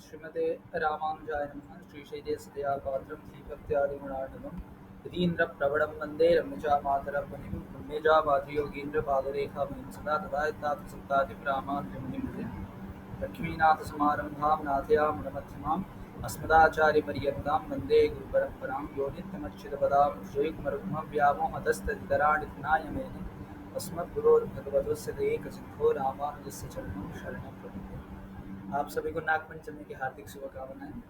श्रीमते रामानुजाय नमः। श्रीशैलेशदयापात्रं श्रीभक्त्यादिगुणार्णवं यतीन्द्रप्रवणं वन्दे रम्यजामातरं मुनिं पुण्यजामातृयोगीन्द्रपादरेखामणिं सदा तदायत्तात्सत्तादिं रामानुजमुनिं भजे। लक्ष्मीनाथसमारम्भां नाथयामुनमध्यमाम् अस्मदाचार्यपर्यन्तां वन्दे गुरुपरम्परां यो नित्यमच्युतपदां श्रीकुमरुग्मं व्यामोहतस्तदितराणि मेने अस्मद्गुरोर्भगवतोस्य देकसिद्धो रामानुजस्य चरणं शरणं प्रपद्ये। आप सभी को नागपंचमी की हार्दिक शुभकामनाएं।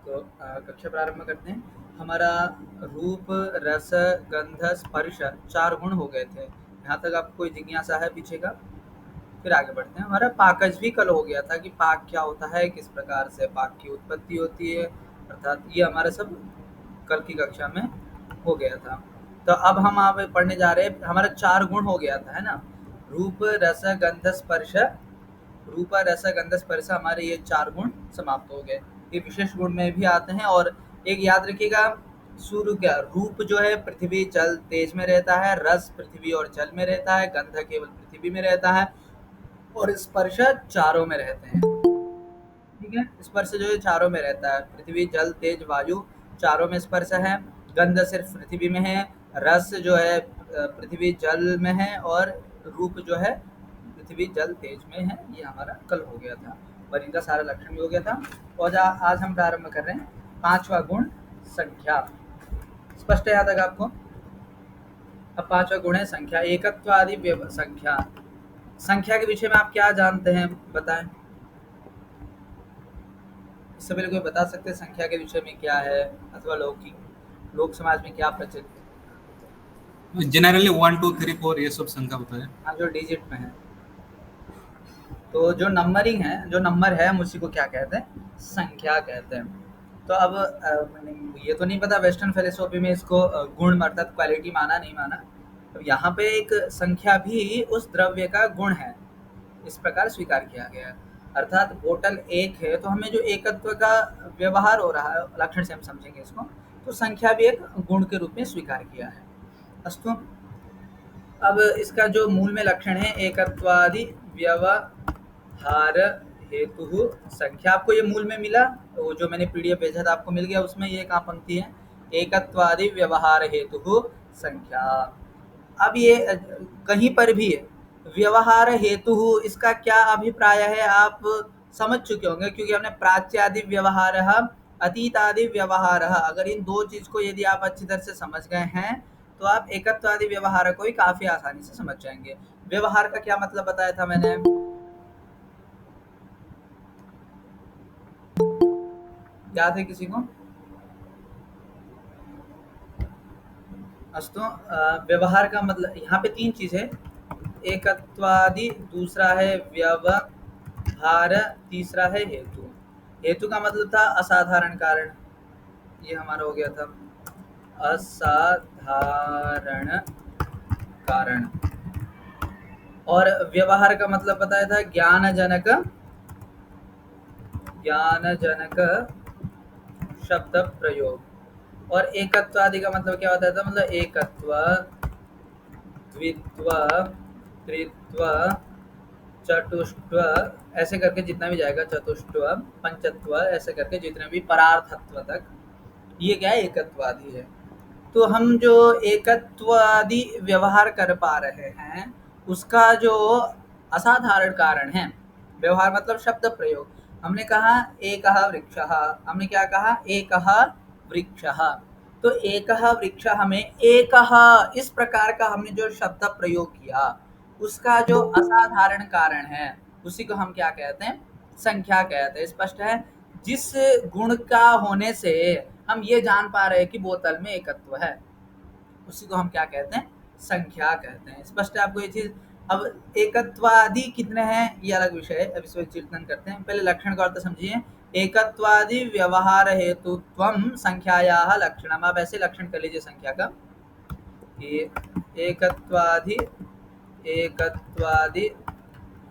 तो कक्षा प्रारंभ करते हैं। हमारा रूप, रस, गंध, स्पर्श 4 गुण हो गए थे। यहाँ तक आपको कोई जिज्ञासा है पीछे का? फिर आगे बढ़ते हैं। हमारा पाकज भी कल हो गया था कि पाक क्या होता है, किस प्रकार से पाक की उत्पत्ति होती है, अर्थात ये हमारा सब कल की कक्षा में हो गया था। तो अब हम आप पढ़ने जा रहे हैं। हमारा 4 गुण हो गया था, है ना। रूप, रस, गंध, स्पर्श, रूप, रस, गंध, स्पर्श, हमारे ये 4 गुण समाप्त हो गए। ये विशेष गुण में भी आते हैं। और एक याद रखिएगा, सूर्य क्या, रूप जो है पृथ्वी जल तेज में रहता है, रस पृथ्वी और जल में रहता है, गंध केवल पृथ्वी में रहता है, और स्पर्श चारों में रहते हैं। ठीक है, स्पर्श जो है चारों में रहता है, पृथ्वी जल तेज वायु चारों में स्पर्श है। गंध सिर्फ पृथ्वी में है, रस जो है पृथ्वी जल में है, और रूप जो है पृथ्वी जल तेज में है। ये हमारा कल हो गया था और इनका सारा लक्षण भी हो गया था। और आज हम प्रारंभ कर रहे हैं 5वां गुण, संख्या। स्पष्ट है यहाँ तक आपको? अब 5वां गुण है संख्या, एकत्वादि संख्या। संख्या के विषय में आप क्या जानते हैं, बताएं। इससे पहले कोई बता सकते हैं संख्या के विषय में क्या है, अथवा लोक समाज में क्या प्रचलित है? जनरली 1 2 3 4 ये सब संख्या होता है। हाँ, जो डिजिट में है। तो जो नंबरिंग है, जो नंबर है, हम उसी को क्या कहते हैं, संख्या कहते हैं। तो अब ये तो नहीं पता वेस्टर्न फिलोसॉफी में इसको गुण अर्थात क्वालिटी माना नहीं माना। तो यहाँ पे एक संख्या भी उस द्रव्य का गुण है, इस प्रकार स्वीकार किया गया है। अर्थात बोतल एक है तो हमें जो एकत्व का व्यवहार हो रहा है, लक्षण से हम समझेंगे इसको, तो संख्या भी एक गुण के रूप में स्वीकार किया है। अस्तु, अब इसका जो मूल में लक्षण है, एकत्वादि व्यवहार हेतु संख्या। आपको ये मूल में मिला, वो जो मैंने पीडीएफ भेजा था आपको मिल गया, उसमें ये कहाँ पंक्ति है, एकत्वादि व्यवहार हेतु संख्या। अब ये कहीं पर भी व्यवहार हेतु, इसका क्या अभिप्राय है आप समझ चुके होंगे, क्योंकि हमने प्राच्यादि व्यवहार, अतीतादि व्यवहार, अगर इन 2 चीज को यदि आप अच्छी तरह से समझ गए हैं तो आप एकत्वादि व्यवहार को ही काफी आसानी से समझ जाएंगे। व्यवहार का क्या मतलब बताया था मैंने, याद है किसी को? अस्तु, व्यवहार का मतलब यहाँ पे 3 चीज है, एकत्वादि, दूसरा है व्यवहार, तीसरा है हेतु। हेतु का मतलब था असाधारण कारण, ये हमारा हो गया था असाधारण कारण। और व्यवहार का मतलब बताया था ज्ञानजनक शब्द प्रयोग। और एकत्वादि का मतलब क्या होता था, मतलब एकत्व, द्वित्व, त्रित्व, चतुष्टव, ऐसे करके जितना भी जाएगा, चतुष्टव, पंचत्व, ऐसे करके जितने भी परार्थत्व तक, ये क्या है, एकत्वादि है। तो हम जो एकत्वादि व्यवहार कर पा रहे हैं, उसका जो असाधारण कारण है, व्यवहार मतलब शब्द प्रयोग। हमने कहा एकः वृक्षः, हमने क्या कहा, एकः वृक्षः। तो एकः वृक्ष, हमें एकः इस प्रकार का हमने जो शब्द प्रयोग किया, उसका जो असाधारण कारण है, उसी को हम क्या कहते हैं, संख्या कहते हैं। स्पष्ट है? जिस गुण का होने से हम ये जान पा रहे हैं कि बोतल में एकत्व है, उसी को हम क्या कहते हैं, संख्या कहते हैं। स्पष्ट है आपको ये चीज? अब एकत्वादि कितने हैं ये अलग विषय है, अब इसमें चिंतन करते हैं। पहले लक्षण का अर्थ समझिए। एकत्वादि व्यवहार हेतुत्वम संख्यायाः लक्षणम। आप ऐसे लक्षण कर लीजिए संख्या का, एकत्वादि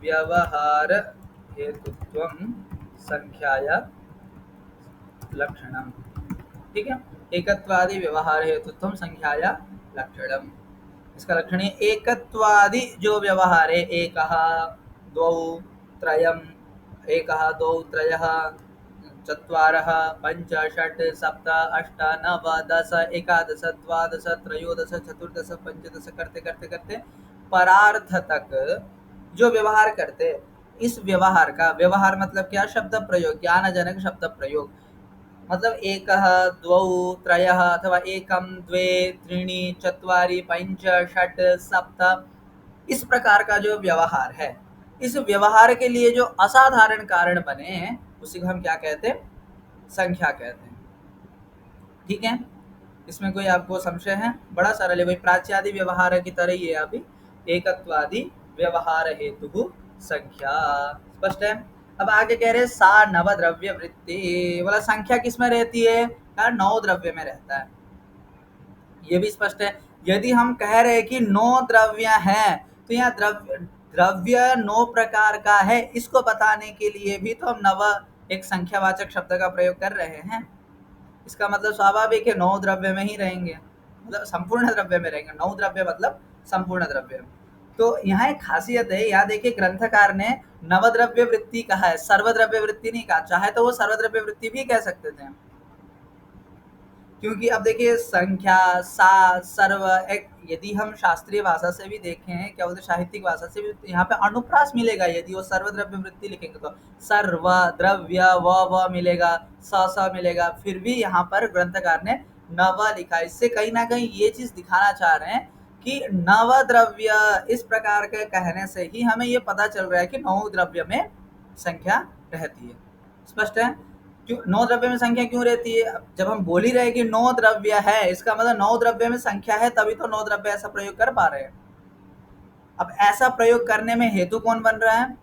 व्यवहार हेतुत्वम संख्याया लक्षणम। ठीक है, एकत्वादि व्यवहार हेतुत्वम संख्याया लक्षणम। इसका लक्षण है एकत्वादि जो व्यवहार है, एकः, द्वौ, त्रयम्, एकः द्वौ त्रयः चत्वारः पञ्च षट् सप्त अष्ट नव दश एकादश द्वादश त्रयोदश चतुर्दश पंचदश करते करते करते परार्थ तक जो व्यवहार करते, इस व्यवहार का, व्यवहार मतलब क्या, शब्द प्रयोग, ज्ञानजनक शब्द प्रयोग, मतलब एकः द्वौ त्रयः अथवा एकं द्वे त्रीणि चत्वारि पञ्च षट् सप्त, इस प्रकार का जो व्यवहार है, इस व्यवहार के लिए जो असाधारण कारण बने हैं उसी को हम क्या कहते हैं, संख्या कहते हैं। ठीक है, इसमें कोई आपको संशय है? बड़ा सरल है भाई, प्राच्यादि व्यवहार की तरह ही है अभी, एकत्वादि व्यवहार हेतु संख्या। स्पष्ट है? अब आगे कह रहे सा नवद्रव्य वृत्ति, बोला संख्या किसमें रहती है? नौ द्रव्य में रहता है। ये भी स्पष्ट है। यदि हम कह रहे हैं कि नौ द्रव्य है, तो यहाँ द्रव्य नौ प्रकार का है, इसको बताने के लिए भी तो हम नव एक संख्यावाचक शब्द का प्रयोग कर रहे हैं। इसका मतलब स्वाभाविक है नौ द्रव्य में ही रहेंगे, मतलब संपूर्ण द्रव्य में रहेंगे। नौ द्रव्य मतलब संपूर्ण द्रव्य। तो यहाँ एक खासियत है, यहाँ देखिए ग्रंथकार ने नवद्रव्य वृत्ति कहा है, सर्वद्रव्य वृत्ति नहीं कहा। चाहे तो वो सर्वद्रव्य वृत्ति भी कह सकते थे, क्योंकि अब देखिए संख्या, सा, सर्व, एक, यदि हम शास्त्रीय भाषा से भी देखें, क्या बोलते साहित्यिक भाषा से भी, यहाँ पे अनुप्रास मिलेगा। यदि वो सर्वद्रव्य वृत्ति लिखेंगे तो सर्व द्रव्य व मिलेगा, स मिलेगा, फिर भी यहाँ पर ग्रंथकार ने नव लिखा। इससे कहीं ना कहीं ये चीज दिखाना चाह रहे हैं कि नव द्रव्य, इस प्रकार के कहने से ही हमें ये पता चल रहा है कि नौ द्रव्य में संख्या रहती है। स्पष्ट है? क्यों नौ द्रव्य में संख्या क्यों रहती है? जब हम बोल ही रहे कि नौ द्रव्य है, इसका मतलब नौ द्रव्य में संख्या है, तभी तो नौ द्रव्य ऐसा प्रयोग कर पा रहे हैं। अब ऐसा प्रयोग करने में हेतु कौन बन रहा है?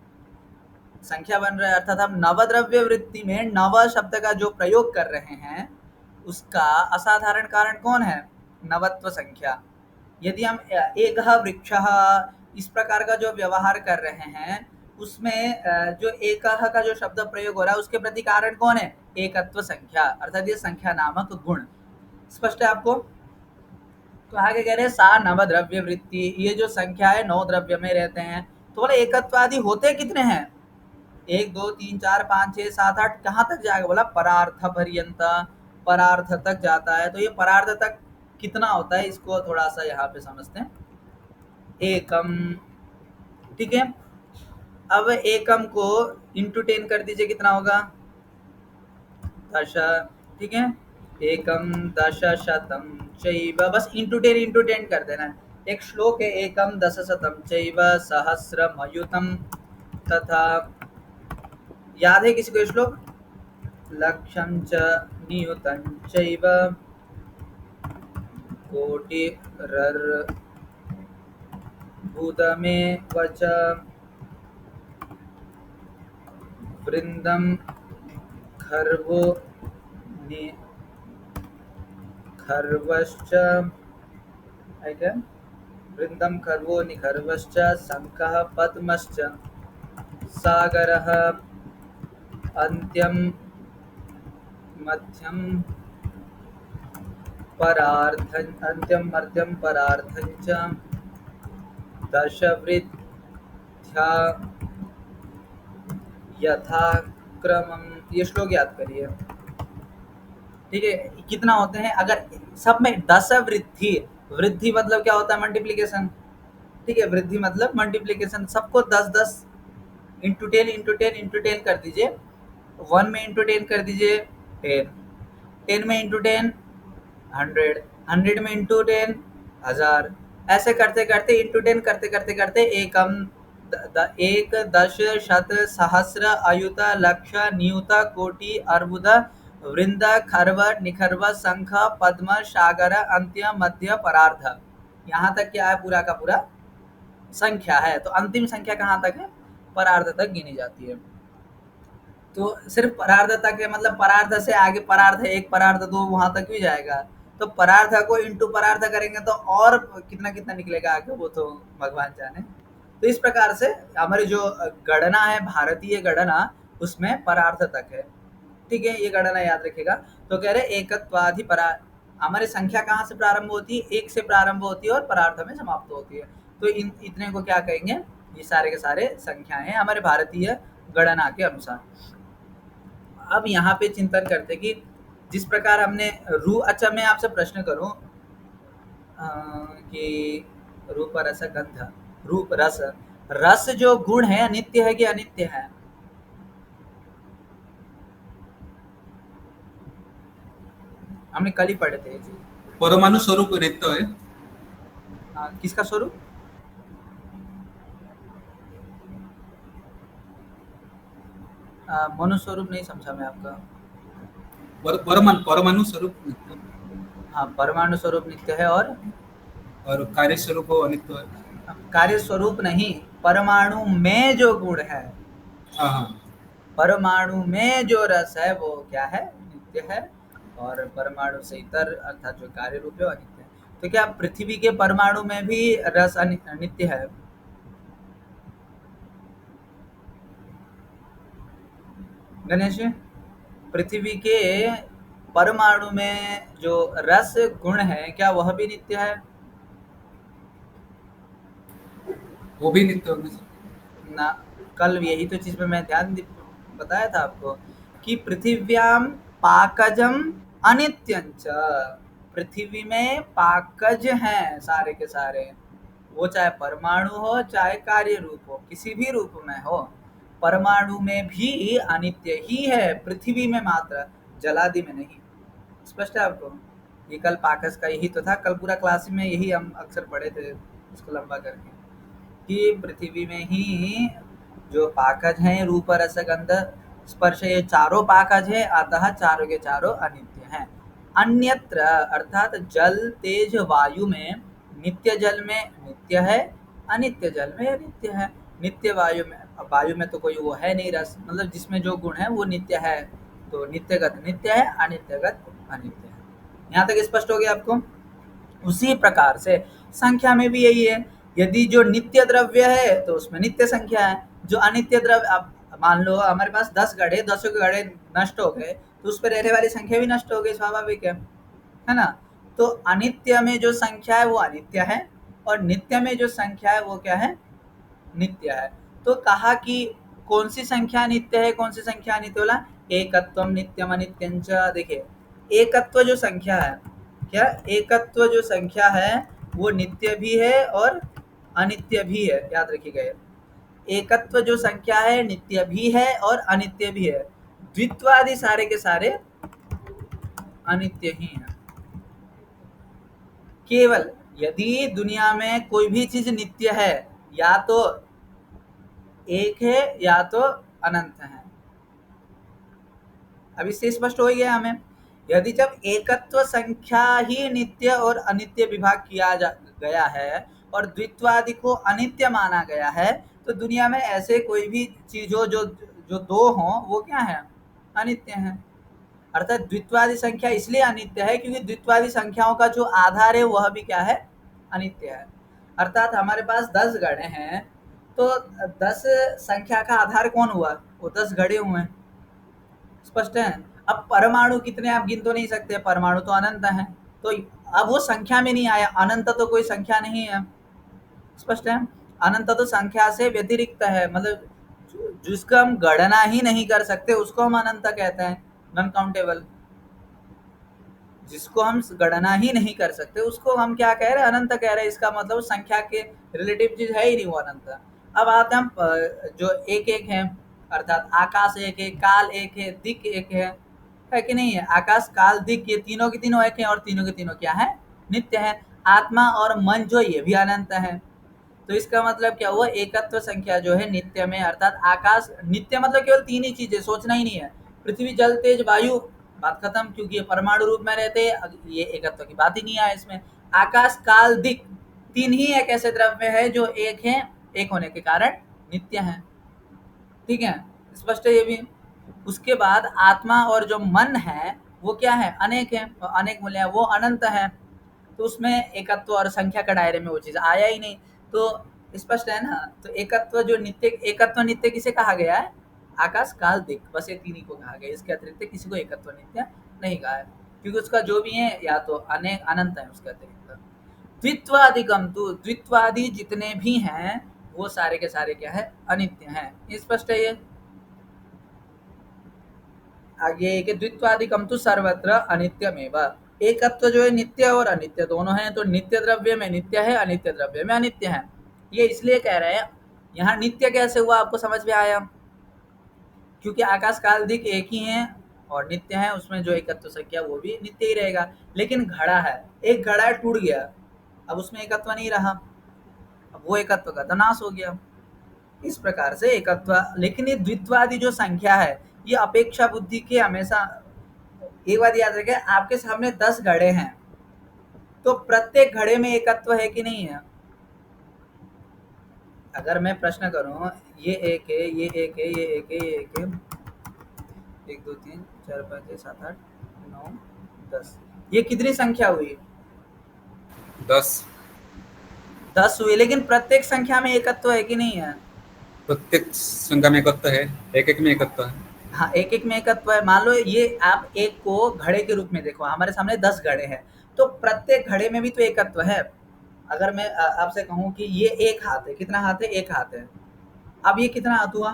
संख्या बन रहा है। अर्थात हम नवद्रव्य वृत्ति में नव शब्द का जो प्रयोग कर रहे हैं, उसका असाधारण कारण कौन है? नवत्व संख्या। यदि हम एक वृक्ष, इस प्रकार का जो व्यवहार कर रहे हैं, उसमें जो एक का जो शब्द प्रयोग हो रहा है, उसके प्रति कारण कौन है? एकत्व संख्या, अर्थात ये संख्या नामक गुण। स्पष्ट है आपको? तो आगे कह रहे हैं सा नवद्रव्य वृत्ति, ये जो संख्या है नौ द्रव्य में रहते हैं। तो बोले एकत्वादि होते कितने हैं? 1 2 3 4 5 6 7 8, कहाँ तक जाएगा? बोला परार्थ पर्यंत, परार्थ तक जाता है। तो ये परार्थ तक कितना होता है, इसको थोड़ा सा यहाँ पे समझते हैं। एकम, ठीक है। अब एकम को इंटू 10 कर दीजिए, कितना होगा? 10, ठीक है। एकम 10 शतम चैव, बस इंटू 10 कर देना। एक श्लोक है, एकम 10 शतम चैव सहस्रमयुतम तथा, याद है किसी को श्लोक? लक्षं च नियुतं चैव कोटिरर्बुदमेव च वृन्दं खर्वो निखर्वश्च, वृन्दं खर्वो निखर्वश्च शङ्खः पद्मश्च सागरः अन्त्यं मध्यम परार्थं, अन्त्यं मध्यम परार्थं च दशवृद्ध्या यथाक्रमं। ये श्लोक याद करिए, ठीक है। कितना होते हैं? अगर सब में 10 वृद्धि, वृद्धि मतलब क्या होता है? मल्टीप्लीकेशन, ठीक है। वृद्धि मतलब मल्टीप्लीकेशन। सबको 10 10 इंटू 10 कर दीजिए। 1 में इंटू 10 कर दीजिए 10, 10 में इंटू 10 100, 100 में इंटू 10 1000। ऐसे करते करते इंटू 10 करते करते करते एकम, एक, दश, शत, सहस्र, अयुत, लक्ष, नियुत, कोटि, अर्बुद, वृंद, खर्व, निखर्व, शंख, पद्म, सागर, अंत्य, मध्य, परार्ध। यहाँ तक क्या है? पूरा का पूरा संख्या है। तो अंतिम संख्या कहाँ तक है? परार्ध तक गिनी जाती है। तो सिर्फ परार्ध तक है, मतलब परार्ध से आगे परार्ध 1 परार्ध 2 वहां तक भी जाएगा। तो परार्थ को इंटू परार्थ करेंगे तो और कितना कितना निकलेगा आगे, वो तो भगवान जाने। तो इस प्रकार से हमारी जो गणना है, भारतीय गणना, उसमें परार्थ तक है, ठीक है। ये गणना याद रखेगा। तो कह रहे एकत्वाधि परा, हमारी संख्या कहाँ से प्रारंभ होती है? 1 से प्रारंभ होती है और परार्थ में समाप्त होती है। तो इन इतने को क्या कहेंगे? ये सारे के सारे संख्या हैं हमारे भारतीय गणना के अनुसार। अब यहाँ पे चिंतन करते कि जिस प्रकार हमने अच्छा मैं आपसे प्रश्न करूं कि रूप रस गंध, रूप रस, रस जो गुण है नित्य है कि अनित्य है? हमने कल ही पढ़े थे जी। परमाणु स्वरूप नित्य है। किसका स्वरूप? मनु स्वरूप नहीं समझा मैं आपका। परमाणु स्वरूप नित्य हाँ, परमाणु स्वरूप नित्य है और कार्य स्वरूप अनित्य है। कार्य स्वरूप नहीं, परमाणु में जो गुण है, हाँ हाँ। परमाणु में जो रस है वो क्या है? नित्य है। और परमाणु से इतर अर्थात जो कार्य रूप है वो अनित्य है। तो क्या पृथ्वी के परमाणु में भी रस नित्य है? गणेश जी, पृथ्वी के परमाणु में जो रस गुण है क्या वह भी नित्य है? वो भी नित्य होने से। ना, कल यही तो चीज पे मैं बताया था आपको कि पृथिव्याम पाकजम अनित्यंच, पृथ्वी में पाकज हैं सारे के सारे, वो चाहे परमाणु हो चाहे कार्य रूप हो, किसी भी रूप में हो, परमाणु में भी अनित्य ही है, पृथ्वी में मात्र, जलादि में नहीं। स्पष्ट है आपको? ये कल पाकज का यही तो था, कल पूरा क्लास में यही हम अक्सर पढ़े थे इसको लंबा करके कि पृथ्वी में ही जो पाकज हैं रूप रस गंध स्पर्श, ये चारों पाकज है, अतः चारों के चारों अनित्य हैं। अन्यत्र अर्थात जल तेज वायु में, नित्य जल में नित्य है, अनित्य जल में अनित्य है। नित्य वायु में, वायु में तो कोई वो है नहीं रस, मतलब जिसमें जो गुण है वो नित्य है, तो नित्यगत नित्य है, अनित्यगत अनित्य है। यहाँ तक स्पष्ट हो गया आपको? उसी प्रकार से संख्या में भी यही है, यदि जो नित्य द्रव्य है तो उसमें नित्य संख्या है, जो अनित्य द्रव्य, अब मान लो हमारे पास 10 घड़े, 10 के घड़े नष्ट हो गए तो उस पर रहने वाली संख्या भी नष्ट हो गई, स्वाभाविक है ना? तो अनित्य में जो संख्या है वो अनित्य है और नित्य में जो संख्या है वो क्या है? नित्य है। तो कहा कि कौन सी संख्या नित्य है, कौन सी संख्या अनित्य? बोला एकत्वम नित्यम अनित्यंच। देखिए, एकत्व जो संख्या है, क्या एकत्व जो संख्या है वो नित्य भी है और अनित्य भी है, याद रखिएगा। एकत्व जो संख्या है नित्य भी है और अनित्य भी है, द्वित्वादि सारे के सारे अनित्य ही हैं। केवल यदि दुनिया में कोई भी चीज नित्य है, या तो एक है या तो अनंत है। अब इससे स्पष्ट हो गया हमें, यदि जब एकत्व संख्या ही नित्य और अनित्य विभाग किया गया है और द्वित्वादि को अनित्य माना गया है, तो दुनिया में ऐसे कोई भी चीज हो जो जो दो हों वो क्या है? अनित्य है। अर्थात द्वित्वादि संख्या इसलिए अनित्य है क्योंकि द्वित्वादि संख्याओं का जो आधार है वह भी क्या है? अनित्य है। अर्थात हमारे पास 10 घड़े हैं, तो 10 संख्या का आधार कौन हुआ? वो 10 घड़े हुए हैं। स्पष्ट है? अब परमाणु कितने आप गिन तो नहीं सकते, परमाणु तो अनंत है, तो अब वो संख्या में नहीं आया, अनंत तो कोई संख्या नहीं है। स्पष्ट है? अनंत तो संख्या से व्यतिरिक्त है, मतलब जिसका हम गणना ही नहीं कर सकते उसको हम अनंत कहते हैं, नॉन काउंटेबल। जिसको हम गणना ही नहीं कर सकते उसको हम क्या कह रहे हैं? अनंत कह रहे हैं। इसका मतलब संख्या के रिलेटिव चीज है ही नहीं वो अनंत। अब आते हम जो एक एक है, अर्थात आकाश एक है, काल एक है, दिक एक है कि नहीं है? आकाश काल दिक ये तीनों के तीनों एक है और तीनों के तीनों क्या है? नित्य है। आत्मा और मन जो ये भी अनंत है, तो इसका मतलब क्या हुआ? एकत्व संख्या जो है नित्य में, अर्थात आकाश नित्य मतलब केवल तीन ही चीजें, सोचना ही नहीं है, पृथ्वी जल तेज वायु, बात खत्म, क्योंकि ये परमाणु रूप में रहते हैं, ये एकत्व की बात ही नहीं है इसमें। आकाश काल दिक तीन ही एक ऐसे द्रव्य है जो एक है, एक होने के कारण नित्य है। ठीक है, स्पष्ट है ये भी? उसके बाद आत्मा और जो मन है वो क्या है? अनेक है, अनेक मूल्य है, वो अनंत है, तो उसमें एकत्व और संख्या का दायरे में वो चीज आया ही नहीं। तो स्पष्ट है ना? तो एकत्व जो नित्य, एकत्व नित्य किसे कहा गया है? आकाश काल दिक, बस ये तीन ही को कहा गया, इसके अतिरिक्त किसी को एकत्व नित्य नहीं कहा है, क्योंकि उसका जो भी है या तो अनेक अनंत है उसके अतिरिक्त। द्वित्वादिगम, तो द्वित्वादि जितने भी हैं वो सारे के सारे क्या है? अनित्य हैं। स्पष्ट है ये? आगे एक द्वित्वादिकम तो सर्वत्र अनित्यमेव। एकत्व जो है नित्य और अनित्य दोनों है, तो नित्य द्रव्य में नित्य है, अनित्य द्रव्य में अनित्य है। ये इसलिए कह रहे हैं। यहाँ नित्य कैसे हुआ आपको समझ में आया? क्योंकि आकाश काल दिक एक ही है और नित्य है, उसमें जो एकत्व संख्या वो भी नित्य ही रहेगा। लेकिन घड़ा है, एक घड़ा टूट गया, अब उसमें एकत्व नहीं रहा, अब वो एकत्व का तो नाश हो गया। इस प्रकार से एकत्व। लेकिन ये द्वित्वादि जो संख्या है ये अपेक्षा बुद्धि के हमेशा। एक बात याद रखें, आपके सामने 10 घड़े हैं, तो प्रत्येक घड़े में एकत्व है कि नहीं है? अगर मैं प्रश्न करूं, ये एक है, ये एक है, ये एक है, ये एक है, 1 2 3 4 5 6 7 8 9 10, ये कितनी संख्या हुई? 10। 10 हुई। लेकिन प्रत्येक संख्या में एकत्व है कि नहीं है? प्रत्येक संख्या में एकत्व है, एक एक में एकत्व है। हाँ, एक एक में एकत्व है। मान लो ये आप एक को घड़े के रूप में देखो, हमारे सामने 10 घड़े हैं, तो प्रत्येक घड़े में भी तो एकत्व है। अगर मैं आपसे कहूं कि ये एक हाथ है, कितना हाथ है? एक हाथ है। अब ये कितना हाथ हुआ?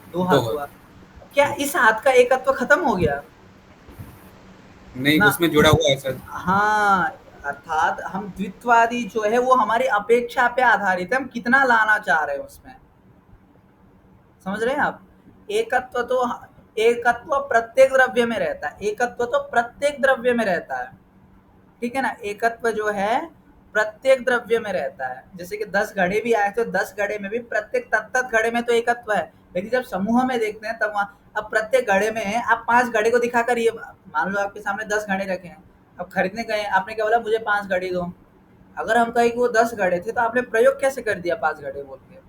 2 दो हाथ है। हुआ। क्या इस हाथ का एकत्व खत्म हो गया? नहीं, ना। उसमें जुड़ा हुआ है सर। हाँ, अर्थात हम द्वित्वादी जो है वो हमारी अपेक्षा पे आधारित है, हम कितना लाना चाह रहे हैं उसमें। समझ रहे हैं आप? एकत्व तो एकत्व प्रत्येक द्रव्य में रहता है, एकत्व तो प्रत्येक द्रव्य में रहता है, ठीक है ना? एकत्व जो है प्रत्येक द्रव्य में रहता है। जैसे कि 10 घड़े भी आए तो 10 घड़े में भी प्रत्येक तत्त घड़े में तो एकत्व है। लेकिन जब समूह में देखते हैं तब वहां, अब प्रत्येक घड़े में आप 5 घड़े को दिखाकर, ये मान लो आपके सामने 10 घड़े रखे हैं, अब खरीदने गए, आपने क्या बोला? मुझे 5 घड़ी दो। अगर हम कहें कि वो 10 घड़े थे, तो आपने प्रयोग कैसे कर दिया 5 घड़े बोल के?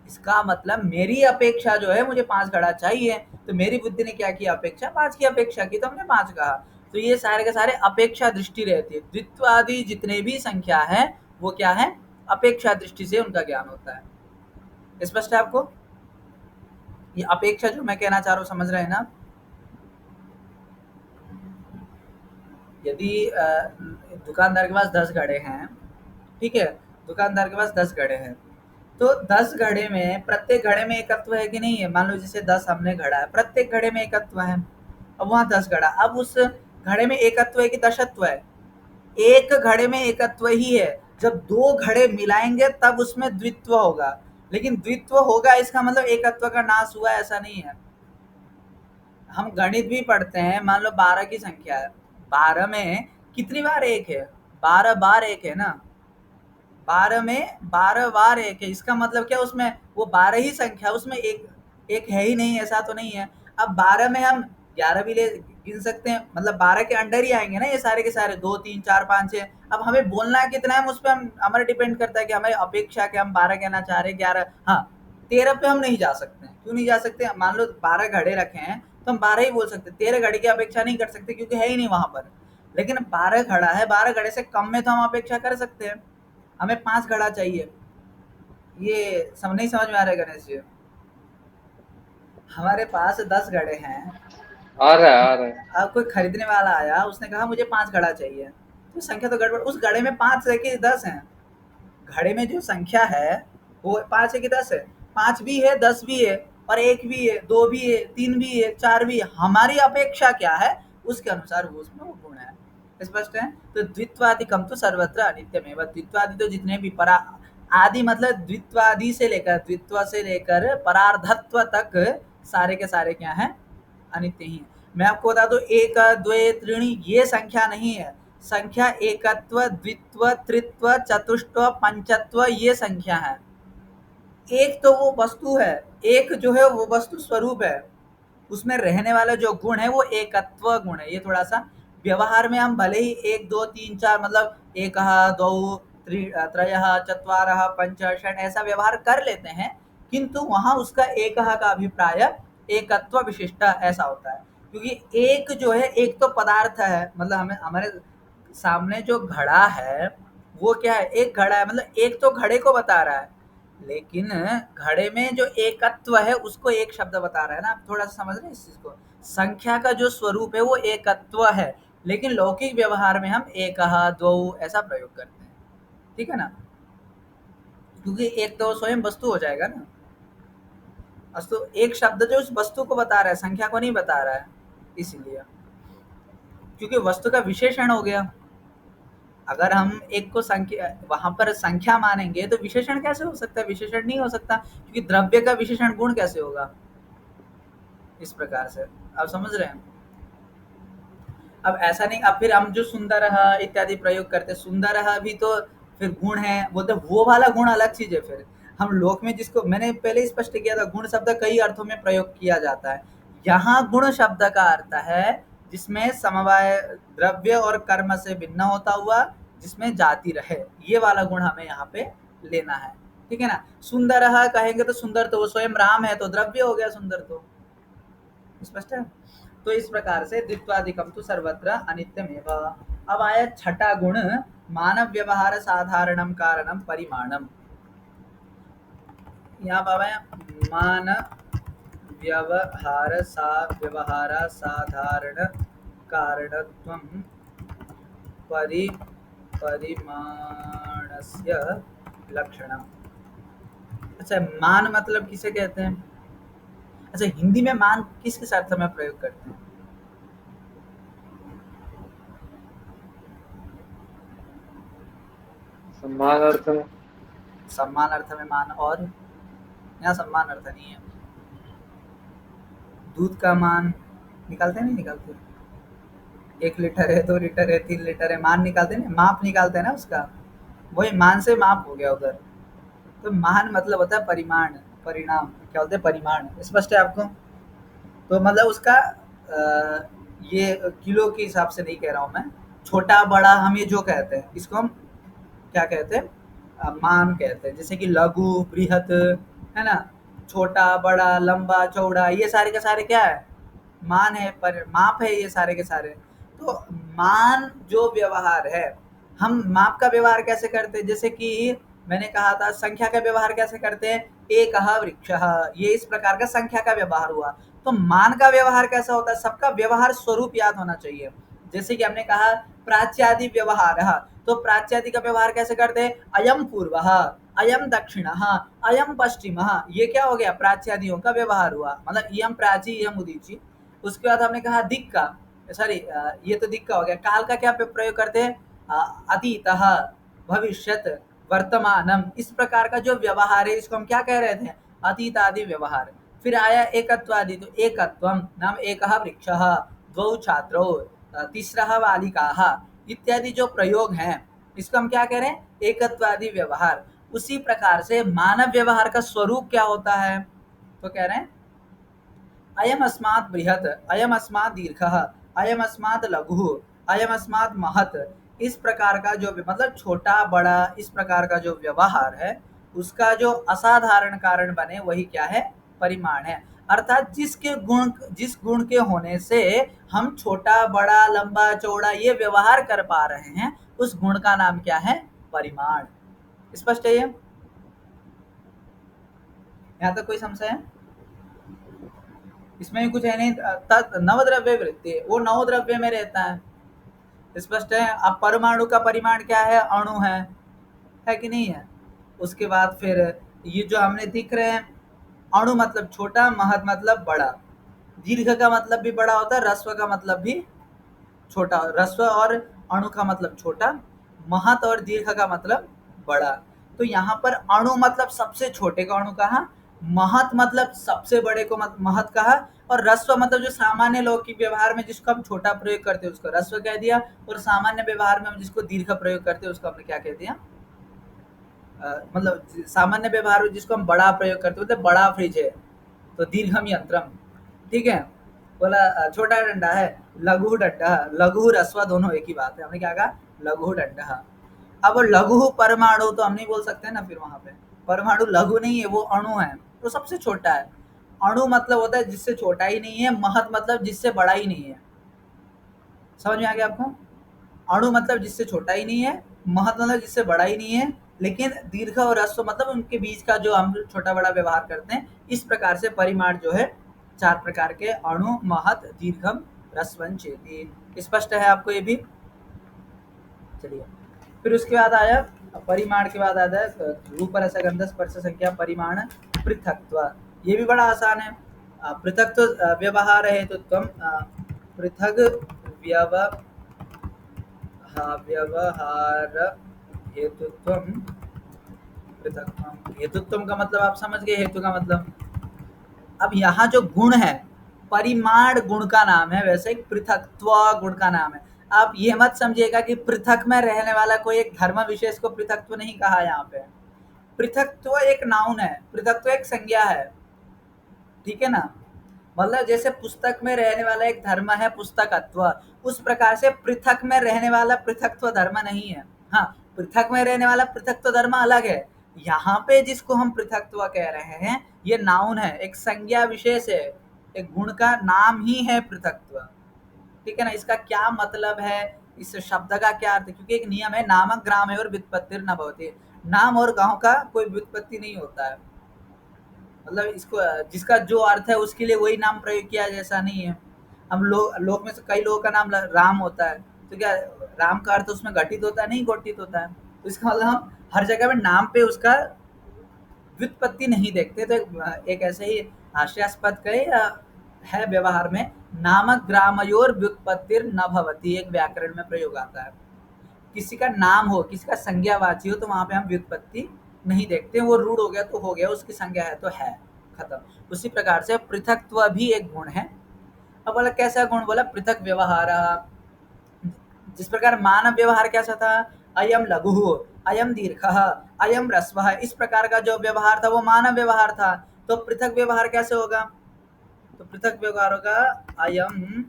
इसका मतलब मेरी अपेक्षा जो है, मुझे 5 घड़ा चाहिए, तो मेरी बुद्धि ने क्या किया? अपेक्षा 5 की अपेक्षा की, तो हमने 5 कहा। तो ये सारे के सारे अपेक्षा दृष्टि रहती है। द्वित्वादि जितने भी संख्या है वो क्या है? अपेक्षा दृष्टि से उनका ज्ञान होता है। स्पष्ट है आपको? ये अपेक्षा जो मैं कहना चाह रहा हूँ, समझ रहे हैं ना? यदि दुकानदार के पास 10 घड़े हैं, ठीक है, दुकानदार के पास 10 घड़े हैं, तो 10 घड़े में प्रत्येक घड़े में एकत्व है कि नहीं है? मान लो जैसे 10 हमने घड़ा है, प्रत्येक घड़े में एकत्व है। अब वहां 10 घड़ा, अब उस घड़े में एकत्व है कि दशत्व है? एक घड़े में एकत्व ही है। जब 2 घड़े मिलाएंगे तब उसमें द्वित्व होगा। लेकिन द्वित्व होगा इसका मतलब एकत्व का नाश हुआ ऐसा नहीं है। हम गणित भी पढ़ते हैं, मान लो 12 की संख्या है, 12 में कितनी बार एक है? 12 बार एक है ना। 12 में 12 बार एक है, इसका मतलब क्या? उसमें वो 12 ही संख्या, उसमें एक एक है ही नहीं, ऐसा तो नहीं है। अब 12 में हम 11 भी ले गिन सकते हैं, मतलब 12 के अंडर ही आएंगे ना ये सारे के सारे, 2 3 4 5 6। अब हमें बोलना कितना है उस पर हम, हमारे डिपेंड करता है कि हमें अपेक्षा के हम 12 कहना चाह रहे हैं, 11, हाँ 13 पे हम नहीं जा सकते। क्यों नहीं जा सकते? मान लो 12 घड़े रखे हैं तो हम 12 ही बोल सकते, 13 घड़े की अपेक्षा नहीं कर सकते क्योंकि है ही नहीं वहां पर। लेकिन 12 घड़ा है, 12 घड़े से कम में तो हम अपेक्षा कर सकते हैं। हमें 5 घड़ा चाहिए। ये सब नहीं समझ में आ रहा है गणेश जी? हमारे पास 10 घड़े हैं। आ रहा है, आ रहा है। अब कोई खरीदने वाला आया, उसने कहा मुझे 5 घड़ा चाहिए, तो संख्या तो गड़बड़। उस घड़े में 5 है कि 10 है? घड़े में जो संख्या है वो 5 है कि 10 है? 5 भी है, 10 भी है, और 1 भी है, 2 भी है, 3 भी है, 4 भी है। हमारी अपेक्षा क्या है उसके अनुसार वो उसमें वो गुण है। स्पष्ट है? तो द्वित्वादि कम तो सर्वत्र अनित्यमेव। द्वित्वादि तो जितने भी परा, आदि मतलब द्वित्वादि से लेकर, द्वित्व से लेकर परार्धत्व तक सारे के सारे क्या है? अनित्य ही है। मैं आपको बता दूं, एक द्वे त्रीणि ये संख्या नहीं है। संख्या एकत्व, द्वित्व, त्रित्व, चतुष्टव, पंचत्व ये संख्या है। एक तो वो वस्तु है, एक जो है वो वस्तु स्वरूप है, उसमें रहने वाला जो गुण है वो एकत्व गुण है। ये थोड़ा सा व्यवहार में हम भले ही 1 2 3 4 मतलब एक दो त्रय चत्वार पंच षट ऐसा व्यवहार कर लेते हैं, किंतु वहां उसका एक का अभिप्राय एकत्व विशिष्ट ऐसा होता है। क्योंकि एक जो है, एक तो पदार्थ है, मतलब हमें हमारे सामने जो घड़ा है वो क्या है? एक घड़ा है, मतलब एक तो घड़े को बता रहा है। लेकिन घड़े में जो एकत्व है उसको एक शब्द बता रहा है ना। आप थोड़ा सा समझ रहे हैं इस चीज को? संख्या का जो स्वरूप है वो एकत्व है, लेकिन लौकिक व्यवहार में हम एक दो ऐसा प्रयोग करते हैं, ठीक है ना? क्योंकि एक तो स्वयं वस्तु हो जाएगा ना। अस्तु एक शब्द जो उस वस्तु को बता रहा है, संख्या को नहीं बता रहा है, इसलिए क्योंकि वस्तु का विशेषण हो गया। अगर हम एक को संख्या वहां पर संख्या मानेंगे तो विशेषण कैसे हो सकता है? विशेषण नहीं हो सकता, क्योंकि द्रव्य का विशेषण गुण कैसे होगा? इस प्रकार से आप समझ रहे हैं। अब ऐसा नहीं, अब फिर हम जो सुंदर इत्यादि प्रयोग करते हैं, सुंदर भी तो फिर गुण है, बोलते वो वाला गुण अलग चीज है। फिर हम लोक में जिसको मैंने पहले ही स्पष्ट किया था, गुण शब्द कई अर्थों में प्रयोग किया जाता है। यहाँ गुण शब्द का अर्थ है जिसमें समवाय द्रव्य और कर्म से भिन्न होता हुआ, जिसमें जाति रहे, ये वाला गुण हमें यहाँ पे लेना है, ठीक है ना। सुंदर कहेंगे तो सुंदर तो वो स्वयं राम है, तो द्रव्य हो गया सुंदर, तो स्पष्ट है। तो इस प्रकार से द्वित्वादिकम तो सर्वत्र अनित्यमेव। अब आया छठा गुण, मानव व्यवहार साधारणम कारणम परिमाणम। यहाँ पर आया मानव व्यवहार साधारण कारणत्वं परिमाणस्य लक्षणम। अच्छा, मान मतलब किसे कहते हैं? अच्छा, हिंदी में मान किस किस अर्थ में प्रयोग करते हैं? सम्मान अर्थ में। सम्मान अर्थ में मान, और यहाँ सम्मान अर्थ नहीं है। दूध का मान निकालते नहीं निकालते? 1 लीटर है, 2 लीटर है, 3 लीटर है, मान निकालते ना, माप निकालते हैं ना उसका, वही मान से माप हो गया उधर। तो मान मतलब होता है परिमाण, परिणाम क्या बोलते हैं? परिमाण। स्पष्ट है आपको? तो मतलब उसका ये किलो के हिसाब से नहीं कह रहा हूँ मैं, छोटा बड़ा हम ये जो कहते हैं इसको हम क्या कहते हैं? मान कहते हैं। जैसे कि लघु बृहत है ना, छोटा बड़ा लंबा चौड़ा, ये सारे के सारे क्या है? मान है, पर माप है ये सारे के सारे। तो मान जो व्यवहार है, हम माप का व्यवहार कैसे करते हैं? जैसे कि मैंने कहा था संख्या का व्यवहार कैसे करते हैं? एक वृक्ष, ये इस प्रकार का संख्या का व्यवहार हुआ। तो मान का व्यवहार कैसा होता है? सबका व्यवहार स्वरूप याद होना चाहिए। जैसे कि हमने कहा प्राच्यादि व्यवहार, तो प्राच्यादि का व्यवहार कैसे करते हैं? अयम पूर्व, अयम दक्षिण, अयम पश्चिम, ये क्या हो गया? प्राच्यादियों का व्यवहार हुआ, मतलब इयम प्राची इयम उदीची। उसके बाद हमने कहा दिक् का, सॉरी ये तो दिक् का हो गया। काल का क्या प्रयोग करते हैं? अतीतः, भविष्यत, वर्तमानम, इस प्रकार का जो व्यवहार है इसको हम क्या कह रहे थे? अतीत आदि व्यवहार। फिर आया एकत्वादि, तो एकत्वम नाम एकः वृक्षः, द्वौ छात्रौ, तीसरा बालिकाः, इत्यादि जो प्रयोग हैं इसको हम क्या कह रहे हैं? एकत्वादि व्यवहार। उसी प्रकार से मानव व्यवहार का स्वरूप क्या होता है? तो कह रहे हैं अयम अस्मात् बृहत्, अयम अस्मात् दीर्घः, अयम अस्मात् लघु, अयम अस्मात् महत्। इस प्रकार का जो मतलब छोटा बड़ा इस प्रकार का जो व्यवहार है उसका जो असाधारण कारण बने वही क्या है? परिमाण है। अर्थात जिस गुण के होने से हम छोटा बड़ा लंबा चौड़ा ये व्यवहार कर पा रहे हैं, उस गुण का नाम क्या है? परिमाण। स्पष्ट है ये? यहाँ तक कोई संशय है? इसमें कुछ है नहीं। नवद्रव्य वृत्ति, वो नवद्रव्य में रहता है, स्पष्ट है। अब परमाणु का परिमाण क्या है? अणु है कि नहीं है? उसके बाद फिर ये जो हमने दिख रहे हैं, अणु मतलब छोटा, महत मतलब बड़ा, दीर्घ का मतलब भी बड़ा होता है, ह्रस्व का मतलब भी छोटा, ह्रस्व और अणु का मतलब छोटा, महत और दीर्घ का मतलब बड़ा। तो यहाँ पर अणु मतलब सबसे छोटे को अणु कहा, महत मतलब सबसे बड़े को महत कहा, और ह्रस्व मतलब जो सामान्य लोग की व्यवहार में जिसको हम छोटा प्रयोग करते हैं उसको ह्रस्व कह दिया, और सामान्य व्यवहार में हम जिसको दीर्घ प्रयोग करते हैं उसको हमने क्या कह दिया? मतलब सामान्य व्यवहार में जिसको हम बड़ा प्रयोग करते हैं, मतलब बड़ा फ्रिज है तो दीर्घम यंत्रम, ठीक है। बोला छोटा डंडा है, लघु डंडा, लघु ह्रस्व दोनों एक ही बात है। हमने क्या कहा? लघु डंडा। अब लघु परमाणु तो हम नहीं बोल सकते ना, फिर वहां पे परमाणु लघु नहीं है, वो अणु है, तो सबसे छोटा है। अणु मतलब होता है जिससे छोटा ही नहीं है, महत मतलब जिससे बड़ा ही नहीं है। समझ में आ गया आपको? अणु मतलब जिससे छोटा ही नहीं है, महत मतलब जिससे बड़ा ही नहीं है, लेकिन दीर्घ और ह्रस्व मतलब उनके बीच का जो हम छोटा बड़ा व्यवहार करते हैं। इस प्रकार से परिमाण जो है 4 प्रकार के, अणु, महत, दीर्घम, ह्रस्वं चेति। स्पष्ट है आपको ये भी? चलिए, फिर उसके बाद आया परिमाण के बाद आता है रूप रस गंध स्पर्श संख्या परिमाण पृथक्त्व। ये भी बड़ा आसान है। पृथक तो व्यवहार हेतुत्वम, पृथक व्यवहार हेतुत्वम, पृथक हेतुत्वम का मतलब आप समझ गए, हेतु का मतलब। अब यहाँ जो गुण है परिमाण गुण का नाम है, वैसे एक पृथकत्व गुण का नाम है। आप ये मत समझिएगा कि पृथक में रहने वाला कोई एक धर्म विशेष को पृथकत्व नहीं कहा यहाँ पे। पृथकत्व एक नाउन है, पृथकत्व एक संज्ञा है, ठीक है ना। मतलब जैसे पुस्तक में रहने वाला एक धर्म है पुस्तकत्व, उस प्रकार से पृथक में रहने वाला पृथकत्व धर्म नहीं है। हाँ, पृथक में रहने वाला पृथकत्व धर्म अलग है। यहाँ पे जिसको हम पृथकत्व कह रहे हैं ये नाउन है, एक संज्ञा विशेष है, एक गुण का नाम ही है पृथकत्व, ठीक है ना। इसका क्या मतलब है, इस शब्द का क्या अर्थ है, क्योंकि एक नियम है नामक ग्राम और व्युत्पत्तिर न भवति, नाम और गांव का कोई व्युत्पत्ति नहीं होता है। मतलब इसको जिसका जो अर्थ है उसके लिए वही नाम प्रयोग किया, जैसा नहीं है। हम लोग में से कई लोगों का नाम राम होता है, तो क्या राम का अर्थ उसमें घटित होता है? नहीं घटित होता है। तो इसका मतलब हम हर जगह में नाम पे उसका व्युत्पत्ति नहीं देखते। तो एक ऐसे ही हास्यास्पद कहे है व्यवहार में, नामक ग्रामयोर व्युत्पत्तिर न भवति, एक व्याकरण में प्रयोग आता है। किसी का नाम हो, किसी का संज्ञावाची हो, तो वहां पे हम व्युत्पत्ति नहीं देखते। वो रूढ़ हो गया तो हो गया, उसकी संज्ञा है तो है, खत्म। उसी प्रकार से पृथकत्व भी एक गुण है। अब बोला कैसा गुण, बोला पृथक व्यवहार। जिस प्रकार मानव व्यवहार कैसा था, अयम लघु, अयम दीर्घ, अयम ह्रस्व, इस प्रकार का जो व्यवहार था वो मानव व्यवहार था। तो पृथक व्यवहार कैसे होगा, तो पृथक व्यवहार होगा अयम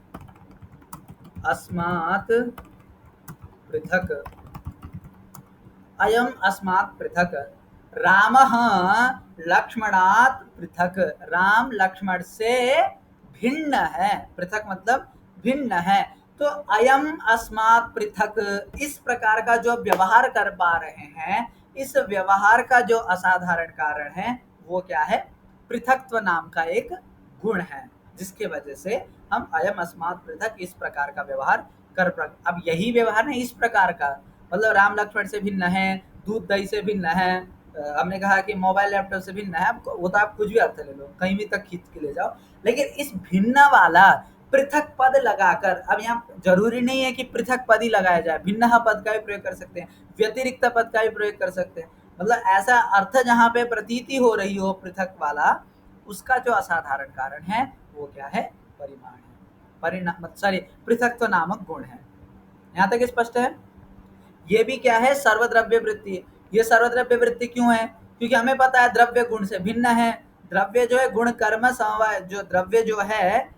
अस्मात् पृथक, अयम अस्मात् पृथक, रामः लक्ष्मणात् पृथक, राम लक्ष्मण से भिन्न है। पृथक मतलब भिन्न है। तो अयम अस्मात् पृथक, इस प्रकार का जो व्यवहार कर पा रहे हैं, इस व्यवहार का जो असाधारण कारण है वो क्या है, पृथकत्व नाम का एक गुण है, जिसके वजह से हम अयम अस्मात् पृथक इस प्रकार का व्यवहार कर। अब यही व्यवहार है इस प्रकार का, मतलब राम लक्ष्मण से भिन्न है, दूध दही से भिन्न है, हमने कहा कि मोबाइल लैपटॉप से भिन्न है। वो तो आप कुछ भी अर्थ ले लो, कहीं भी तक खींच के ले जाओ, लेकिन इस भिन्न वाला पृथक पद लगाकर, अब यहाँ जरूरी नहीं है कि पृथक पद ही लगाया जाए, भिन्न पद का भी प्रयोग कर सकते हैं, व्यतिरिक्त पद का भी प्रयोग कर सकते हैं। मतलब ऐसा अर्थ जहाँ पे प्रतीति हो रही हो पृथक वाला, उसका जो असाधारण कारण है वो क्या है, परिमाण है, परिणाम सॉरी पृथकत्व नामक गुण है। यहाँ तक स्पष्ट है। ये भी क्या है, सर्वद्रव्य वृत्ति। ये सर्वद्रव्य वृत्ति क्यों है, क्योंकि हमें पता है द्रव्य गुण से भिन्न है। द्रव्य जो है गुण कर्म समवाय, जो द्रव्य जो है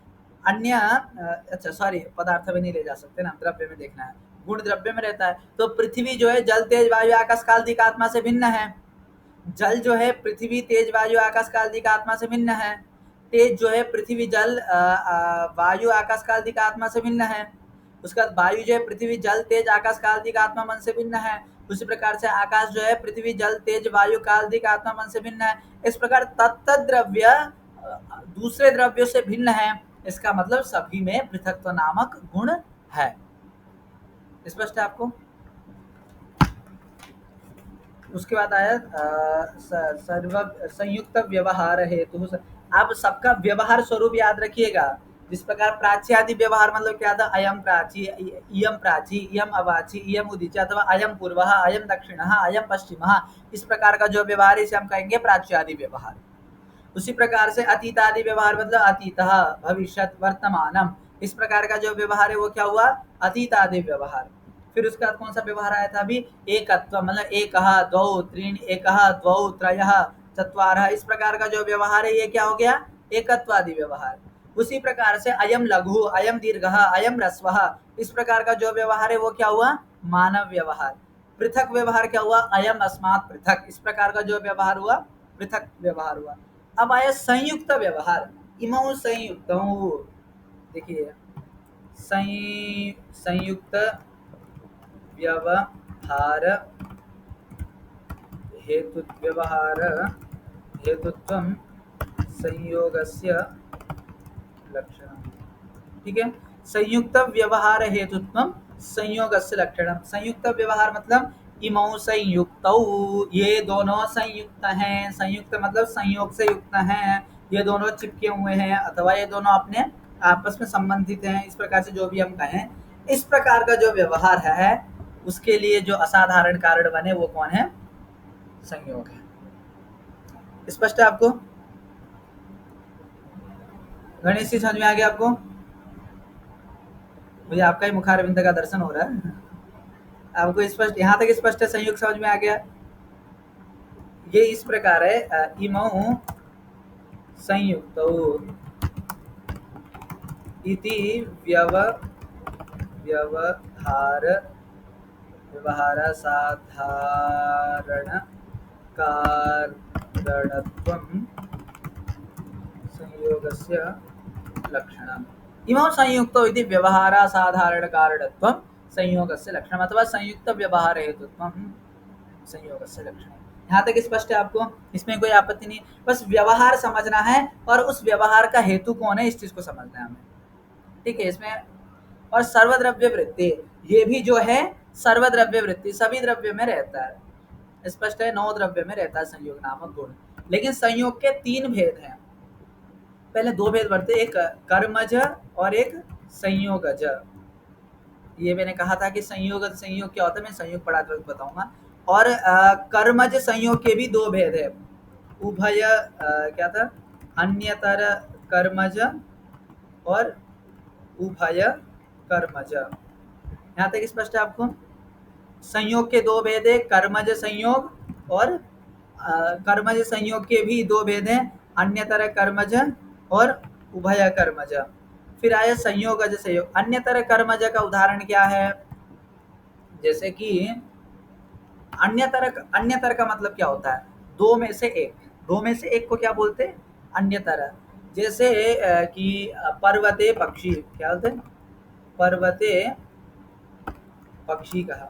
अन्य अच्छा सॉरी पदार्थ में नहीं ले जा सकते ना, द्रव्य में देखना है, गुण द्रव्य में रहता है। तो पृथ्वी जो है जल तेज वायु आकाश काल आत्मा से भिन्न है। जल जो है पृथ्वी तेज वायु आकाश काल आत्मा से भिन्न है। तेज जो है पृथ्वी जल वायु आकाश काल आत्मा से भिन्न है। उसके बाद वायु जो है पृथ्वी जल तेज आकाश काल आत्मा मन से भिन्न है। उसी प्रकार से आकाश जो है पृथ्वी जल तेज वायु काल आत्मा मन से भिन्न है। इस प्रकार तत्त द्रव्य दूसरे द्रव्यों से भिन्न है। इसका मतलब सभी में पृथकत्व नामक गुण है। स्पष्ट है आपको। उसके बाद आया सर्व संयुक्त व्यवहार हेतु। आप सबका व्यवहार स्वरूप याद रखिएगा। जिस प्रकार प्राच्यादि व्यवहार मतलब क्या था, अयम प्राची, इयम प्राची, इयम अवाची, इयम उदीचा, अथवा अयम पूर्वः, अयम दक्षिणः, अयम पश्चिमः, इस प्रकार का जो व्यवहार इसे हम कहेंगे प्राच्यादि व्यवहार। उसी प्रकार से अतीतादि व्यवहार मतलब अतीतः, भविष्यत, वर्तमानम, इस प्रकार का जो व्यवहार है वो क्या हुआ, अतीतादि व्यवहार। फिर उसके बाद कौन सा व्यवहार आया था अभी, एकत्व मतलब एकः द्वौ त्रीणि, एकः द्वौ त्रयः चत्वारः, इस प्रकार का जो व्यवहार है ये क्या हो गया, एकत्वादि व्यवहार। उसी प्रकार से अयम लघु, अयम दीर्घः, अयम ह्रस्वः, इस प्रकार का जो व्यवहार है वो क्या हुआ, मानव व्यवहार। पृथक व्यवहार क्या हुआ, अयम अस्मात् पृथक, इस प्रकार का जो व्यवहार हुआ पृथक व्यवहार हुआ। अब आया संयुक्त व्यवहार, इमौ संयुक्तौ, देखिए संयुक्त व्यवहार हेतुत्वं संयोगस्य लक्षणम्, ठीक है। संयुक्त व्यवहार हेतुत्वं संयोगस्य लक्षणम्। संयुक्त व्यवहार मतलब इमौ संयुक्तौ, ये दोनों संयुक्त हैं। संयुक्त मतलब संयोग से युक्त हैं, ये दोनों चिपके हुए हैं अथवा ये दोनों अपने आपस में संबंधित हैं, इस प्रकार से जो भी हम कहें, इस प्रकार का जो व्यवहार है उसके लिए जो असाधारण कारण बने वो कौन है? संयोग है। स्पष्ट है आपको? गणेश जी समझ में आ गया आपको? भैया आपका ही मुखारविंद का दर्शन हो रहा है। आपको स्पष्ट, यहाँ तक स्पष्ट है? संयोग समझ में आ गया? ये इस प्रकार है, इमौ संयुक्तौ इति व्यवहार साधारण कारणत्वं संयोगस्य लक्षणम्। इमौ संयुक्तौ इति व्यवहार साधारण कारणत्वं संयोगस्य लक्षणम् अथवा संयुक्त व्यवहार हेतुत्वं संयोगस्य लक्षणम्। यहाँ तक स्पष्ट है आपको? इसमें कोई आपत्ति नहीं, बस व्यवहार समझना है और उस व्यवहार का हेतु कौन है इस चीज को समझना है हमें, ठीक है? इसमें और सर्वद्रव्य वृत्ति, ये भी जो है सर्वद्रव्य वृत्ति, सभी द्रव्य में रहता है, स्पष्ट है? 9 द्रव्य में रहता है संयोग नामक गुण। लेकिन संयोग के 3 भेद हैं, पहले 2 भेद बढ़ते, एक कर्मज और एक संयोगज। ये मैंने कहा था कि संयोग क्या होता है, मैं संयोग पढ़ाते वक्त बताऊंगा। और कर्मज संयोग के भी 2 भेद है, उभय क्या था, अन्यतर कर्मज और उभय कर्मज। यहाँ तक स्पष्ट है आपको? संयोग के 2 भेद है, कर्मज संयोग और कर्मज संयोग के भी 2 भेद हैं, अन्यतर कर्मज और उभय कर्मज। फिर आया संयोगज संयोग। अन्यतर कर्मज का उदाहरण क्या है? जैसे कि अन्यतर का मतलब क्या होता है? 2 में से 1, 2 में से 1 को क्या बोलते हैं? अन्यतर। जैसे कि पर्वते पक्षी, क्या बोलते हैं? पर्वते पक्षी कहा,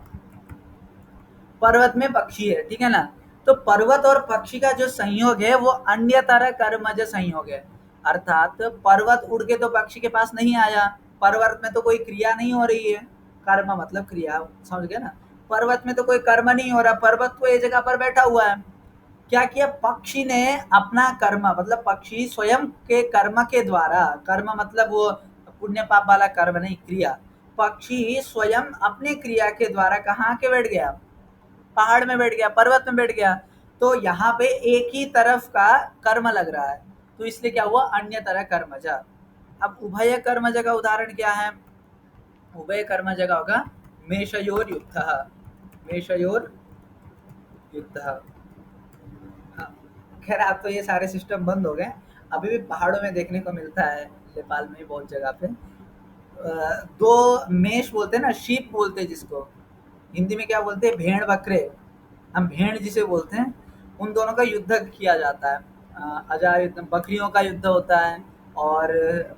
पर्वत में पक्षी है, ठीक है ना? तो पर्वत और पक्षी का जो संयोग है वो अन्यतर कर्मज संयोग है। अर्थात पर्वत उड़ के तो पक्षी के पास नहीं आया, पर्वत में तो कोई क्रिया नहीं हो रही है, कर्म मतलब क्रिया, समझ गए ना? पर्वत में तो कोई कर्म नहीं हो रहा, पर्वत तो एक जगह पर बैठा हुआ है। क्या किया? पक्षी ने अपना कर्म, मतलब पक्षी स्वयं के कर्म के द्वारा, कर्म मतलब वो पुण्य पाप वाला कर्म नहीं, क्रिया, पक्षी स्वयं अपने क्रिया के द्वारा कहाँ के बैठ गया? पहाड़ में बैठ गया, पर्वत में बैठ गया। तो यहाँ पे एक ही तरफ का कर्म लग रहा है, तो इसलिए क्या हुआ? अन्य तरह कर्मज। अब उभय कर्मज का उदाहरण क्या है? उभय कर्मज का होगा मेषयोर युद्धः, मेषयोर युद्धः। खैर आप तो ये सारे सिस्टम बंद हो गए, अभी भी पहाड़ों में देखने को मिलता है, नेपाल में बहुत जगह पे। 2 मेष बोलते हैं ना, शीप बोलते हैं जिसको, हिंदी में क्या बोलते हैं? भेड़ बकरे, हम भेड़ जिसे बोलते हैं, उन दोनों का युद्ध किया जाता है। अजार युद्ध, बकरियों का युद्ध होता है और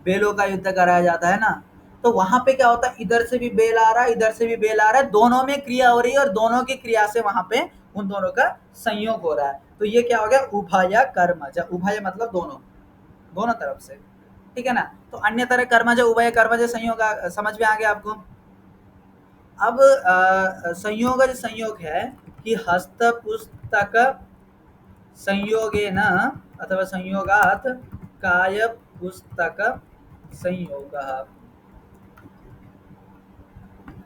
बेलों का युद्ध कराया जाता है ना। तो वहां पे क्या होता है? इधर से भी बेल आ रहा है, इधर से भी बेल आ रहा है, दोनों में क्रिया हो रही है और दोनों की क्रिया से वहां पे उन दोनों का संयोग हो रहा है। तो ये क्या हो गया? उभय कर्मज। उभय मतलब दोनों, दोनों तरफ से, ठीक है ना? तो अन्य तरह कर्मज उभय कर्मज संयोग समझ में आ गया आपको? अब संयोगज संयोग है कि हस्त पुस्तक संयोगेन अथवा संयोगात काय पुस्तक संयोगः।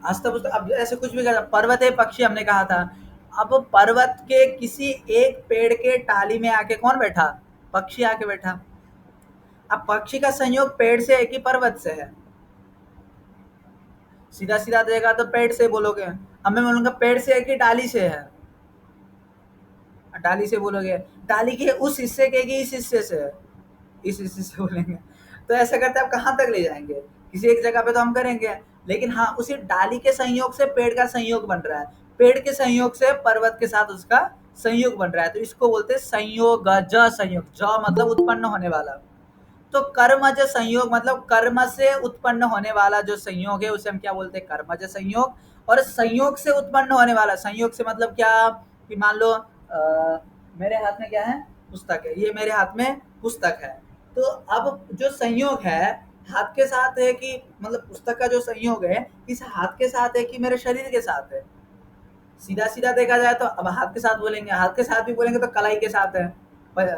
हस्त पुस्तक, अब ऐसे कुछ भी कहा, पर्वत है पक्षी हमने कहा था, अब पर्वत के किसी एक पेड़ के टाली में आके कौन बैठा? पक्षी आके बैठा। अब पक्षी का संयोग पेड़ से है कि पर्वत से है? सीधा सीधा देगा तो पेड़ से बोलोगे, अब मैं बोलूंगा पेड़ से है कि डाली से है? डाली से बोलोगे, डाली के उस हिस्से के कि इस हिस्से से है? इस हिस्से से बोलेंगे। तो ऐसा करते आप कहाँ तक ले जाएंगे? किसी एक जगह पे तो हम करेंगे, लेकिन हाँ, उसी डाली के संयोग से पेड़ का संयोग बन रहा है, पेड़ के संयोग से पर्वत के साथ उसका संयोग बन रहा है, तो इसको बोलते हैं संयोग। ज संयोग, ज मतलब उत्पन्न होने वाला। तो कर्मज संयोग मतलब कर्म से उत्पन्न होने वाला जो संयोग है उसे हम क्या बोलते हैं? कर्मज संयोग। और संयोग से उत्पन्न होने वाला, संयोग से मतलब क्या कि मान लो मेरे हाथ में क्या है? पुस्तक है, ये मेरे हाथ में पुस्तक है। तो अब जो संयोग है हाथ के साथ है कि मतलब पुस्तक का जो संयोग है इस हाथ के साथ है कि मेरे शरीर के साथ है? सीधा सीधा देखा जाए तो अब हाथ के साथ बोलेंगे, हाथ के साथ भी बोलेंगे तो कलाई के साथ है,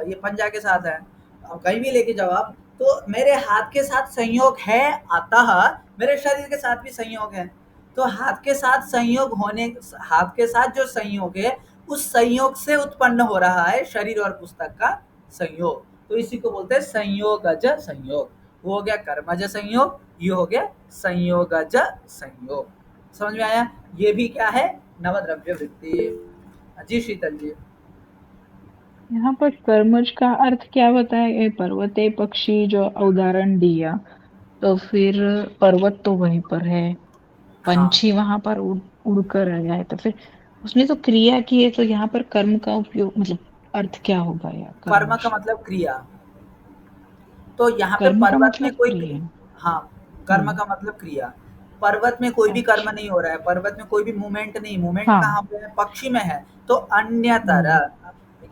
ये पंजा के साथ है। अब कहीं भी लेके जाओ आप, तो मेरे हाथ के साथ संयोग है, अतः मेरे शरीर के साथ भी संयोग है। तो हाथ के साथ संयोग होने, हाथ के साथ जो संयोग है, उस संयोग से उत्पन्न हो रहा है शरीर और पुस्तक का संयोग। तो इसी को बोलते हैं संयोगज संयोग। वो हो गया कर्मज संयोग, ये हो गया संयोगज संयोग। समझ में आया? ये भी क्या है? नवद्रव्य वृत्ति। जी शीतल जी। यहाँ पर कर्मज का अर्थ क्या बताया? ये पर्वते पक्षी जो उदाहरण दिया, तो फिर पर्वत तो वहीं पर है, हाँ, पंछी वहां पर उड़कर आया है, तो फिर उसने तो क्रिया की है, तो यहाँ पर कर्म का उपयोग मतलब अर्थ क्या होगा या कर्म का कर्मश? मतलब क्रिया। तो यहाँ पे कर्म का पर्वत में मतलब कोई क्रिया। हाँ, कर्म हम्म। का मतलब क्रिया। पर्वत में कोई भी कर्म अच्छा। नहीं हो रहा है, पर्वत में कोई भी मूवमेंट नहीं, मूवमेंट हाँ। कहाँ पे है? पक्षी में है। तो अन्य हम्म। तरह,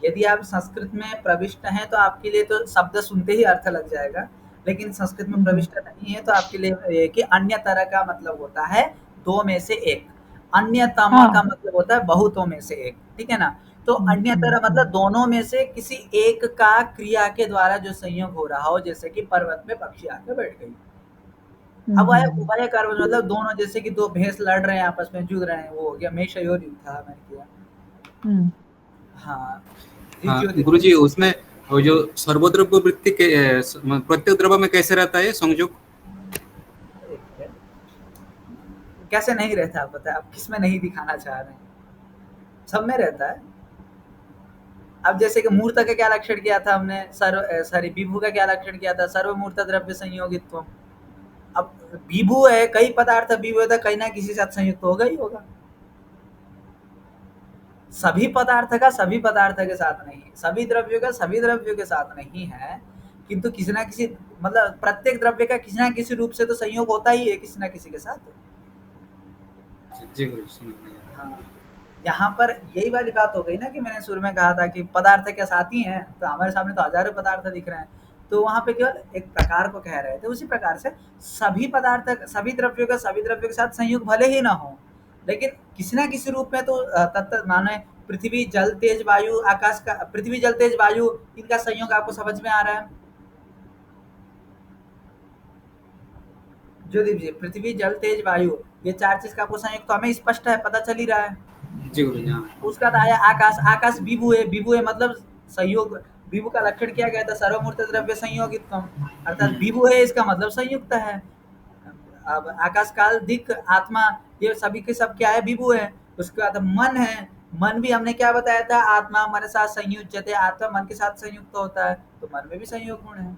यदि आप संस्कृत में प्रविष्ट हैं तो आपके लिए तो शब्द सुनते ही अर्थ लग जाएगा, लेकिन संस्कृत में हम्म। प्रविष्ट नहीं है तो आपके लिए ये कि अन्य तरह का मतलब होता है दो में से एक, अन्यतम का हाँ। मतलब होता है बहुतों में से एक, ठीक है ना? तो हम्म। अन्यतर मतलब दोनों में से किसी एक का क्रिया के द्वारा जो संयोग हो रहा हो, जैसे कि पर्वत में पक्षी आके बैठ गई। अब आया हम्म। उभय कर्म, मतलब दोनों, जैसे कि दो भैंस लड़ रहे हैं, आपस में जूझ रहे हैं, वो हो गया मेषयोर युद्धः, मैंने किया। हम्म। हाँ, हाँ द्वितीयोद्युक्तम्। गुरुजी, उसमें वो जो सर्वद्रव्य वृत्ति के प्रत्येक द्रव्य में कैसे रहता है संयोग? एक मिनट, कैसे नहीं रहता आप बताएं, आप किस में नहीं दिखाना चाह रहे हैं? सब में रहता है। अब जैसे कि मूर्त का क्या लक्षण किया था हमने, सॉरी विभु का क्या लक्षण किया था? सर्वमूर्त द्रव्य संयोगित्व। अब विभु है, कई पदार्थ विभु है, तो कहीं ना किसी के साथ संयुक्त होगा ही होगा। सभी पदार्थ का सभी पदार्थ के साथ नहीं, सभी द्रव्यों का सभी द्रव्यों के साथ नहीं है, किंतु किसी ना किसी, मतलब प्रत्येक द्रव्य का किसी ना किसी रूप से तो संयोग होता ही है किसी ना किसी के साथ। जी गुरुजी, समझ में आया। हाँ, यहाँ पर यही वाली बात हो गई ना कि मैंने शुरू में कहा था कि पदार्थ क्या साथी हैं, तो हमारे सामने तो हजारों पदार्थ दिख रहे हैं, तो वहां पे केवल एक प्रकार को कह रहे थे। उसी प्रकार से सभी पदार्थ, सभी द्रव्यों का सभी द्रव्यों के साथ संयोग भले ही ना हो, लेकिन किसी ना किसी रूप में तो तत्त माने पृथ्वी जल तेज वायु आकाश का, पृथ्वी जल तेज वायु, इनका संयोग आपको समझ में आ रहा है? जो दीजिए, पृथ्वी जल तेज वायु, ये चार चीज का आपको संयोग तो हमें स्पष्ट है, पता चल ही रहा है। जी गुरुजी, हाँ। उसका आया आकाश, आकाश विभु है, विभु है मतलब संयोग। विभु का लक्षण क्या गया था? सर्वमूर्त द्रव्य संयोगित्वम, अर्थात विभु है इसका मतलब संयुक्त है। अब आकाश काल दिक आत्मा, ये सभी के सब क्या है? विभु है। उसके बाद मन है, मन भी हमने क्या बताया था? आत्मा मन साथ संयुज्यते, आत्मा मन के साथ संयुक्त होता है, तो मन में भी संयोग गुण है।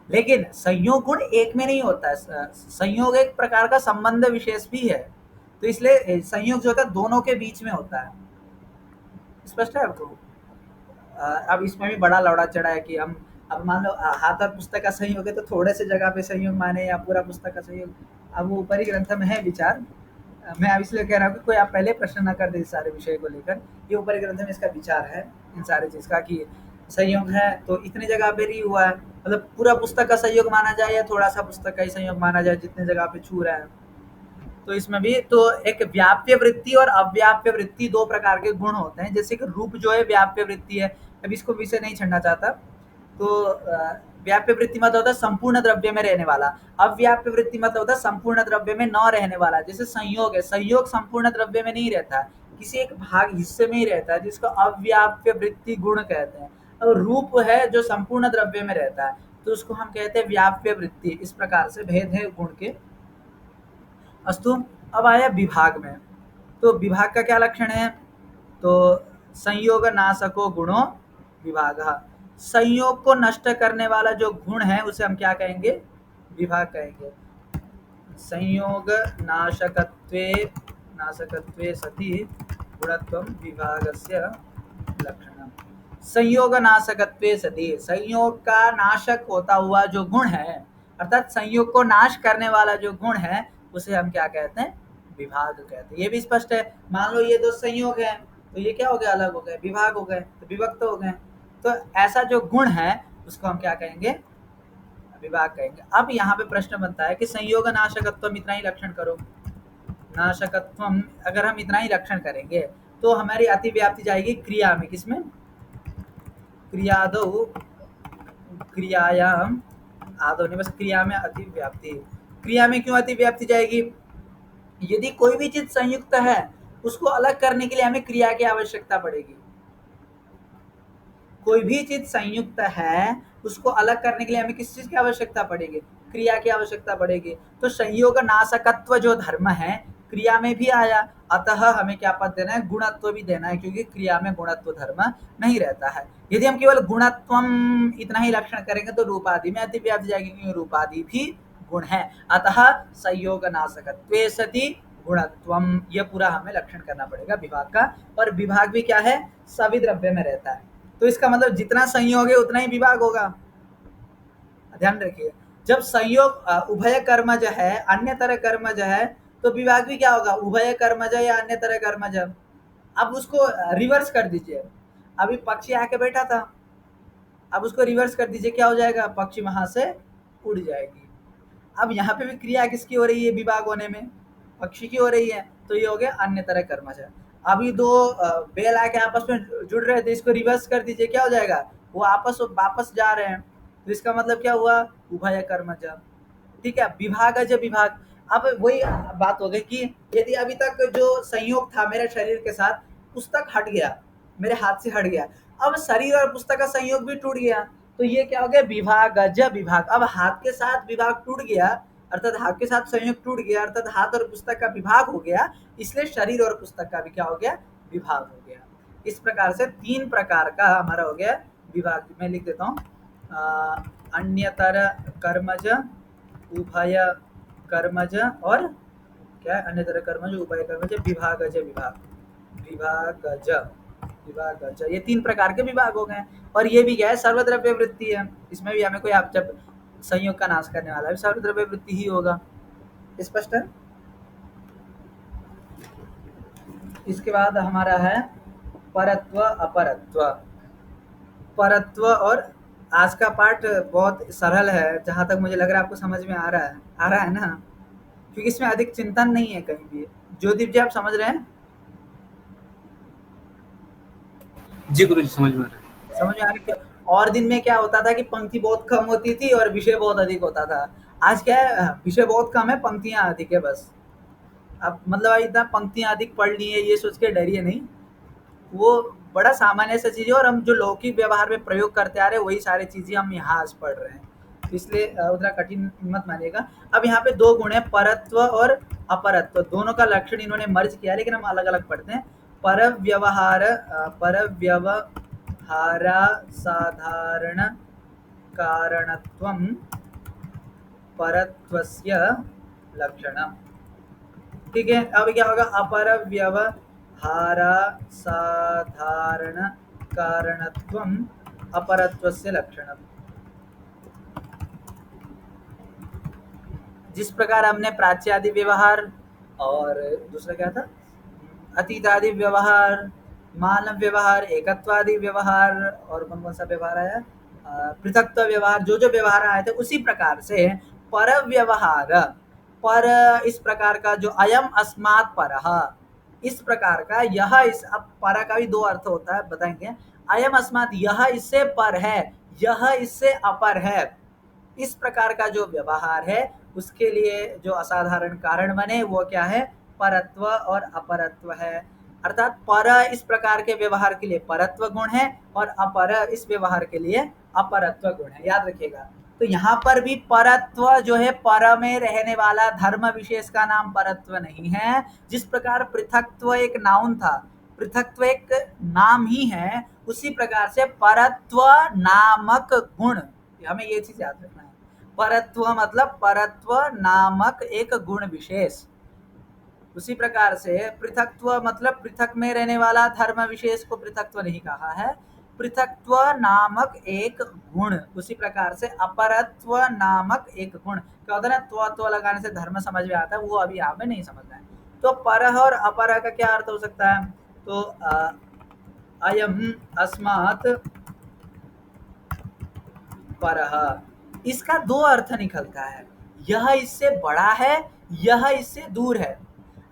लेकिन संयोग गुण एक में नहीं होता है, संयोग एक प्रकार का संबंध विशेष भी है, तो इसलिए संयोग जो होता है दोनों के बीच में होता है। स्पष्ट है आपको? अब इसमें भी बड़ा लौड़ा चढ़ा है कि हम, अब मान लो हाथ और पुस्तक का संयोग है तो थोड़े से जगह पे संयोग माने या पूरा पुस्तक का संयोग, अब वो ऊपरी ग्रंथ में है विचार। मैं अब इसलिए कह रहा हूँ कि कोई आप पहले प्रश्न न कर दे इस सारे विषय को लेकर, ये ऊपरी ग्रंथ में इसका विचार है इन सारी चीज का कि संयोग है तो इतनी जगह पे ही हुआ है, मतलब पूरा पुस्तक का संयोग माना जाए या थोड़ा सा पुस्तक का ही संयोग माना जाए, जितने जगह पे छू रहा है। तो इसमें भी तो एक व्याप्य वृत्ति और अव्याप्य वृत्ति दो प्रकार के गुण होते हैं। जैसे कि रूप जो है व्याप्य वृत्ति है, अब इसको विषय नहीं छंडना चाहता, तो व्याप्य वृत्ति मतलब होता है संपूर्ण द्रव्य में रहने वाला, अव्याप्य वृत्ति मतलब होता है संपूर्ण द्रव्य में न रहने वाला। जैसे संयोग है, संयोग संपूर्ण द्रव्य में नहीं रहता है, किसी एक भाग हिस्से में ही रहता है, जिसको अव्याप्य वृत्ति गुण कहते हैं। और रूप है जो संपूर्ण द्रव्य में रहता है, तो उसको हम कहते हैं व्याप्य वृत्ति। इस प्रकार से भेद है गुण के। अस्तु, अब आया विभाग में। तो विभाग का क्या लक्षण है? तो संयोग नाशको गुणो विभाग, संयोग को नष्ट करने वाला जो गुण है उसे हम क्या कहेंगे? विभाग कहेंगे। संयोग नाशकत्वे नाशकत्वे सति गुणत्वं विभागस्य लक्षणम्। संयोग नाशकत्वे सति, संयोग का नाशक होता हुआ जो गुण है, अर्थात संयोग को नाश करने वाला जो गुण है, उसे हम क्या कहते हैं? विभाग कहते हैं। ये भी स्पष्ट है। मान लो ये दो संयोग है, तो ये क्या हो गया? अलग हो गए, विभाग हो गए, तो विभक्त हो गए। तो ऐसा जो गुण है उसको हम क्या कहेंगे? विभाग कहेंगे। अब यहाँ पे प्रश्न बनता है कि संयोग नाशकत्वम, इतना ही लक्षण करो। नाशकत्वम अगर हम इतना ही लक्षण करेंगे तो हमारी अतिव्याप्ति जाएगी क्रिया में। किसमें? क्रियादो क्रियायाम आदो नहीं, बस क्रिया में अतिव्याप्ति। क्रिया में क्यों अतिव्याप्ति जाएगी? यदि कोई भी चीज संयुक्त है उसको अलग करने के लिए हमें क्रिया की आवश्यकता पड़ेगी। कोई भी चीज संयुक्त है उसको अलग करने के लिए हमें किस चीज की आवश्यकता पड़ेगी? क्रिया की आवश्यकता पड़ेगी। तो संयोग नाशकत्व जो धर्म है क्रिया में भी आया, अतः हमें क्या पद देना है? गुणत्व भी देना है, क्योंकि क्रिया में गुणत्व धर्म नहीं रहता है। यदि हम केवल गुणत्वम इतना ही लक्षण करेंगे तो रूपादि में अतिव्याप्ति जाएगी, क्योंकि रूपादि भी गुण है। अतः संयोग नाशकत्वे सति गुणत्वम, यह पूरा हमें लक्षण करना पड़ेगा विभाग का। और विभाग भी क्या है? सभी द्रव्य में रहता है, तो इसका मतलब जितना संयोग है उतना ही विभाग होगा। ध्यान रखिए, जब संयोग उभय कर्मज है, अन्य तरह कर्मज है, तो विभाग भी क्या होगा? उभय कर्मज या अन्य तरह कर्मज। अब उसको रिवर्स कर दीजिए। अभी पक्षी आके बैठा था, अब उसको रिवर्स कर दीजिए, क्या हो जाएगा? पक्षी वहां से उड़ जाएगी। अब यहाँ पे भी क्रिया किसकी हो रही है? विभाग होने में पक्षी की हो रही है, तो ये हो गया अन्य तरह कर्मज। अभी दो बेल आके आपस में जुड़ रहे थे, इसको रिवर्स कर दीजिए, क्या हो जाएगा? वो आपस वापस जा रहे हैं, तो इसका मतलब क्या हुआ? उभय कर्मज। ठीक है, विभागज विभाग। अब वही बात हो गई कि यदि अभी तक जो संयोग था मेरे शरीर के साथ, पुस्तक हट गया, मेरे हाथ से हट गया, अब शरीर और पुस्तक का संयोग भी टूट गया, तो ये क्या हो गया? विभागज विभाग। अब हाथ के साथ विभाग टूट गया, अर्थात हाथ के साथ संयोग टूट गया, अर्थात हाथ और पुस्तक का विभाग हो गया, इसलिए शरीर और पुस्तक का भी क्या हो गया? विभाग हो गया। इस प्रकार से 3 प्रकार का हमारा हो गया विभाग। मैं लिख देता हूँ, अन्यतर कर्मज, उभय कर्मज और क्या है? अन्यतर कर्मज, उभय कर्मज, विभागज विभाग। विभागज विभागज, ये 3 प्रकार के विभाग हो गए। और ये भी क्या है? सर्वद्रव्य वृत्ति है, इसमें भी हमें कोई आप जब संयोग का नाश करने वाला है सर्वद्रव्य वृत्ति ही होगा। स्पष्ट है? इसके बाद हमारा है परत्व अपरत्व। परत्व, और आज का पाठ बहुत सरल है, जहां तक मुझे लग रहा है आपको समझ में आ रहा है ना, क्योंकि इसमें अधिक चिंतन नहीं है कहीं भी। ज्योतिप जी, आप समझ रहे हैं? जी गुरु जी, समझ में आ रहा है। समझ में आ रही है? और दिन में क्या होता था कि पंक्ति बहुत कम होती थी और विषय बहुत अधिक होता था। आज क्या है? विषय बहुत कम है, पंक्तियां अधिक है बस। अब मतलब इतना पंक्तियां अधिक पढ़ ली है ये सोच के डरिए नहीं, वो बड़ा सामान्य सा चीज है, और हम जो लौकिक व्यवहार में प्रयोग करते आ रहे हैं वही सारी चीजें हम यहाँ आज पढ़ रहे हैं, तो इसलिए उतना कठिन मत मानिएगा। अब यहाँ पे 2 गुण है, परत्व और अपरत्व, दोनों का लक्षण इन्होंने मर्ज किया, लेकिन हम अलग अलग पढ़ते हैं। परव्यवहार साधारण कारणत्वं परत्वस्य लक्षणम्। ठीक है, अब क्या होगा? अपरव्यवहार साधारण कारणत्वं अपरत्वस्य लक्षणम्। जिस प्रकार हमने प्राच्यादि व्यवहार और दूसरा क्या था? अतीतादि व्यवहार, मानव व्यवहार, एकत्वादि व्यवहार, और कौन कौन सा व्यवहार आया? पृथक्त्व व्यवहार, जो जो व्यवहार आए थे, उसी प्रकार से पर व्यवहार, पर इस प्रकार का जो अयम अस्मात् परः, इस प्रकार का, यह इस, अब पर का भी 2 अर्थ होता है, बताएंगे। अयम अस्मात्, यह इससे पर है, यह इससे अपर है, इस प्रकार का जो व्यवहार है उसके लिए जो असाधारण कारण बने वो क्या है? परत्व और अपरत्व है। अर्थात पर इस प्रकार के व्यवहार के लिए परत्व गुण है और अपर इस व्यवहार के लिए अपरत्व गुण है, याद रखिएगा। तो यहाँ पर भी परत्व जो है, पर में रहने वाला धर्म विशेष का नाम परत्व नहीं है। जिस प्रकार पृथक्त्व एक नाउन था, पृथक्त्व एक नाम ही है, उसी प्रकार से परत्व नामक गुण, हमें ये चीज याद रखना है। परत्व मतलब परत्व नामक एक गुण विशेष, उसी प्रकार से पृथक्त्व मतलब पृथक में रहने वाला धर्म विशेष को पृथक्त्व नहीं कहा है, पृथक्त्व नामक एक गुण। उसी प्रकार से अपरत्व नामक एक गुण, क्या होता है ना, त्व लगाने से धर्म समझ में आता है, वो अभी यहाँ में नहीं समझना है। तो परह और अपरह का क्या अर्थ हो सकता है? तो अयम अस्मात् परह, इसका 2 अर्थ निकलता है, यह इससे बड़ा है, यह इससे दूर है।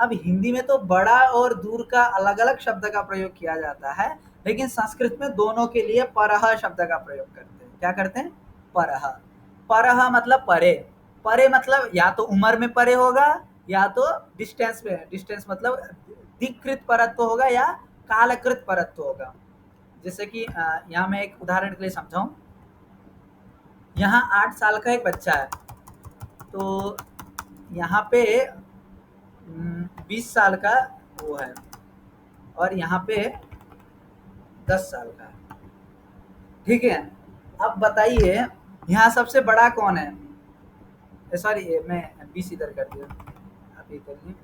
अब हिंदी में तो बड़ा और दूर का अलग अलग शब्द का प्रयोग किया जाता है, लेकिन संस्कृत में दोनों के लिए परह शब्द का प्रयोग करते हैं। क्या करते हैं? परह। परह मतलब परे, परे मतलब या तो उम्र में परे होगा या तो डिस्टेंस में, डिस्टेंस मतलब दिक्कृत परत्व होगा या कालकृत परत्व होगा। जैसे कि यहाँ मैं एक उदाहरण के लिए समझाऊं, यहाँ 8 साल का एक बच्चा है, तो यहाँ पे 20 साल का वो है और यहाँ पे 10 साल का है, ठीक है। अब बताइए यहाँ सबसे बड़ा कौन है? सॉरी मैं 20 इधर कर दिया, आप ये करिए,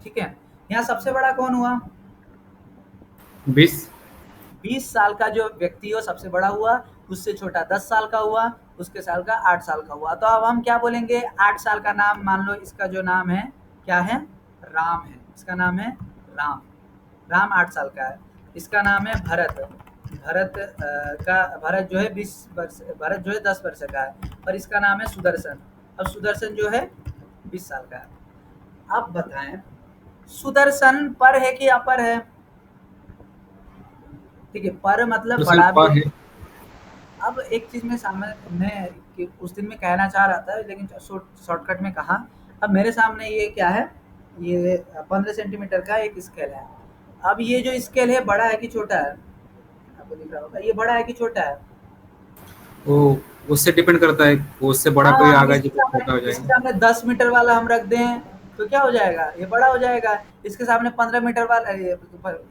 ठीक है। यहाँ सबसे बड़ा कौन हुआ? 20। 20 साल का जो व्यक्ति हो सबसे बड़ा हुआ, उससे छोटा 10 साल का हुआ, उसके साल का 8 साल का हुआ। तो अब हम क्या बोलेंगे? 8 साल का नाम मान लो, इसका जो नाम है क्या है? राम है। इसका नाम है राम। राम 8 साल का है। इसका नाम है भरत। भरत जो है 20 वर्ष, भरत जो है 10 वर्ष का है और इसका नाम है सुदर्शन। अब सुदर्शन जो है 20 साल का है। अब बताएं सुदर्शन पर है कि अपर है? ठीक है, पर मतलब बड़ा भी है। अब एक चीज मैं उस दिन में कहना चाह रहा था लेकिन शॉर्टकट में कहा। अब मेरे सामने ये क्या है? ये 15 सेंटीमीटर का एक स्केल है। अब ये जो स्केल है बड़ा है कि छोटा है? आपको दिख रहा होगा, ये बड़ा है कि छोटा है? वो उससे डिपेंड करता है, उससे बड़ा कोई हाँ, आगा इसके जी छोटा हो सामने इसके जाएगा। सामने 10 मीटर वाला हम रख दें तो क्या हो जाएगा? ये बड़ा हो जाएगा। इसके सामने 15 मीटर वाला,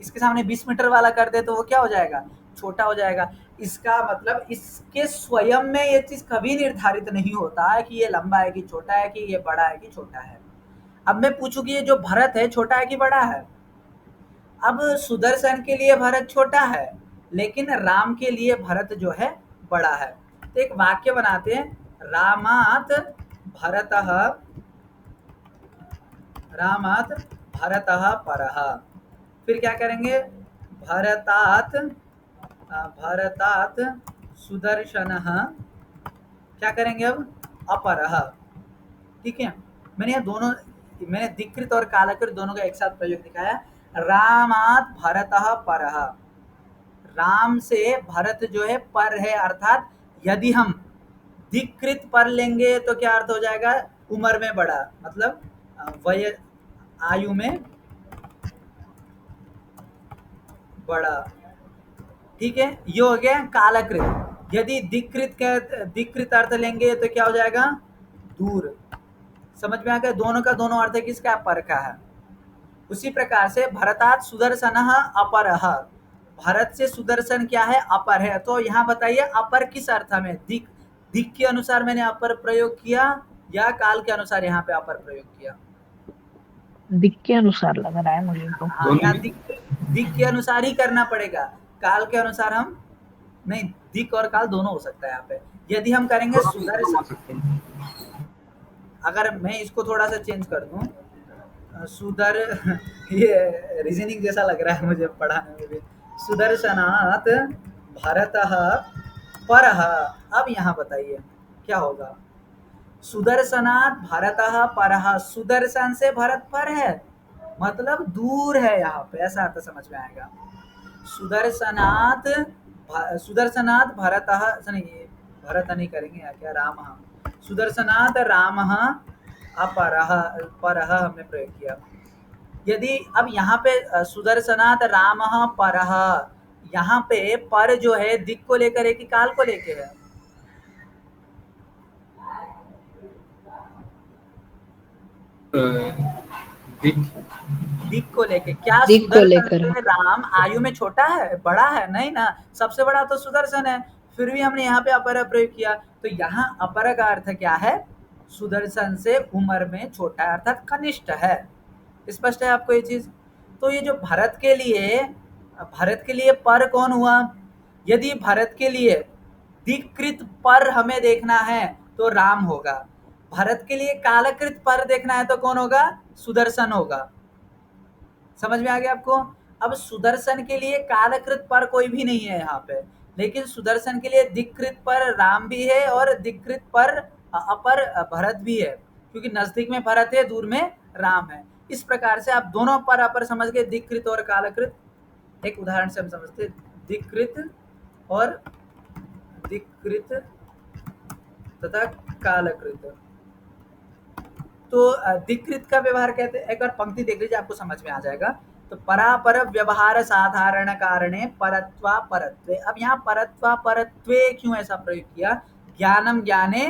इसके सामने 20 मीटर वाला कर दे तो वो क्या हो जाएगा? छोटा हो जाएगा। इसका मतलब इसके स्वयं में ये चीज कभी निर्धारित नहीं होता है कि ये लंबा है कि छोटा है, कि ये बड़ा है कि छोटा है। अब मैं पूछूं कि ये जो भरत है छोटा है कि बड़ा है? अब सुदर्शन के लिए भरत छोटा है लेकिन राम के लिए भरत जो है बड़ा है। तो एक वाक्य बनाते हैं, रामात भरतः, रामात भरतः परः। फिर क्या करेंगे? भरतात भरतात सुदर्शनः, क्या करेंगे अब? अपरः। ठीक है, मैंने दिकृत और कालकृत दोनों का एक साथ प्रयोग दिखाया। रामात भरतः परः, राम से भरत जो है पर है, अर्थात यदि हम दिकृत पर लेंगे तो क्या अर्थ हो जाएगा? उम्र में बड़ा, मतलब वय आयु में बड़ा। ठीक है, ये हो गया कालकृत। यदि दिकृत अर्थ लेंगे तो क्या हो जाएगा? दूर। समझ में आ गया? दोनों का दोनों अर्थ किसका? पर का है। उसी प्रकार से भरतात सुदर्शनः अपरः, भरत से सुदर्शन क्या है? अपर है। तो यहाँ बताइए अपर किस अर्थ में? दिक के अनुसार मैंने अपर प्रयोग किया या काल के अनुसार यहाँ पे अपर प्रयोग किया? दिक के अनुसार लग रहा है मुझे तो। हाँ, यहाँ दिक के अनुसार ही करना पड़ेगा, काल के अनुसार हम नहीं। दिक और काल दोनों हो सकता है यहाँ पे। यदि हम करेंगे सुदर्शन, अगर मैं इसको थोड़ा सा चेंज कर दूं, सुदर ये रीजनिंग जैसा लग रहा है मुझे पढ़ाने में भी। सुदर्शनात् भरतः परः। अब यहाँ बताइए क्या होगा? सुदर्शनात् भरतः परः, सुदर्शन से भरत पर है मतलब दूर है यहाँ पे, ऐसा अर्थ समझ में आएगा। सुदर्शनात् भरतः, नहीं भरत नहीं करेंगे यहाँ, क्या रामः। सुदर्शनात् रामः अपरः, परः हमने प्रयोग किया। यदि अब यहाँ पे सुदर्शनात् रामः परः, यहाँ पे पर जो है दिक को लेकर है कि काल को लेकर है? दिक को लेके। क्या दिक को सुदर्शन लेकर है। से राम आयु में छोटा है, बड़ा है? नहीं ना, सबसे बड़ा तो सुदर्शन है। फिर भी हमने यहाँ पे अपर प्रयोग किया, तो यहाँ अपर का अर्थ क्या है? सुदर्शन से उम्र में छोटा है, अर्थात कनिष्ठ है। स्पष्ट है आपको ये चीज? तो ये जो भरत के लिए पर कौन हुआ? यदि भरत के लिए दिकृत पर हमें देखना है तो राम होगा। भरत के लिए कालकृत पर देखना है तो कौन होगा? सुदर्शन होगा। समझ में आ गया आपको? अब सुदर्शन के लिए कालकृत पर कोई भी नहीं है यहाँ पे, लेकिन सुदर्शन के लिए दिक्कृत पर राम भी है और दिक्कृत पर अपर भरत भी है, क्योंकि नजदीक में भरत है, दूर में राम है। इस प्रकार से आप दोनों पर अपर समझ गए, दिक्कृत और कालकृत। एक उदाहरण से हम समझते, दिक्कृत और दिक्कृत तथा कालकृत। तो दिक्कृत का व्यवहार कहते हैं, एक बार पंक्ति देख लीजिए आपको समझ में आ जाएगा। तो परापर व्यवहार साधारण कारणे परत्वा परत्वे। अब यहाँ परत्वा परत्वे क्यों ऐसा प्रयोग किया? ज्ञानम ज्ञाने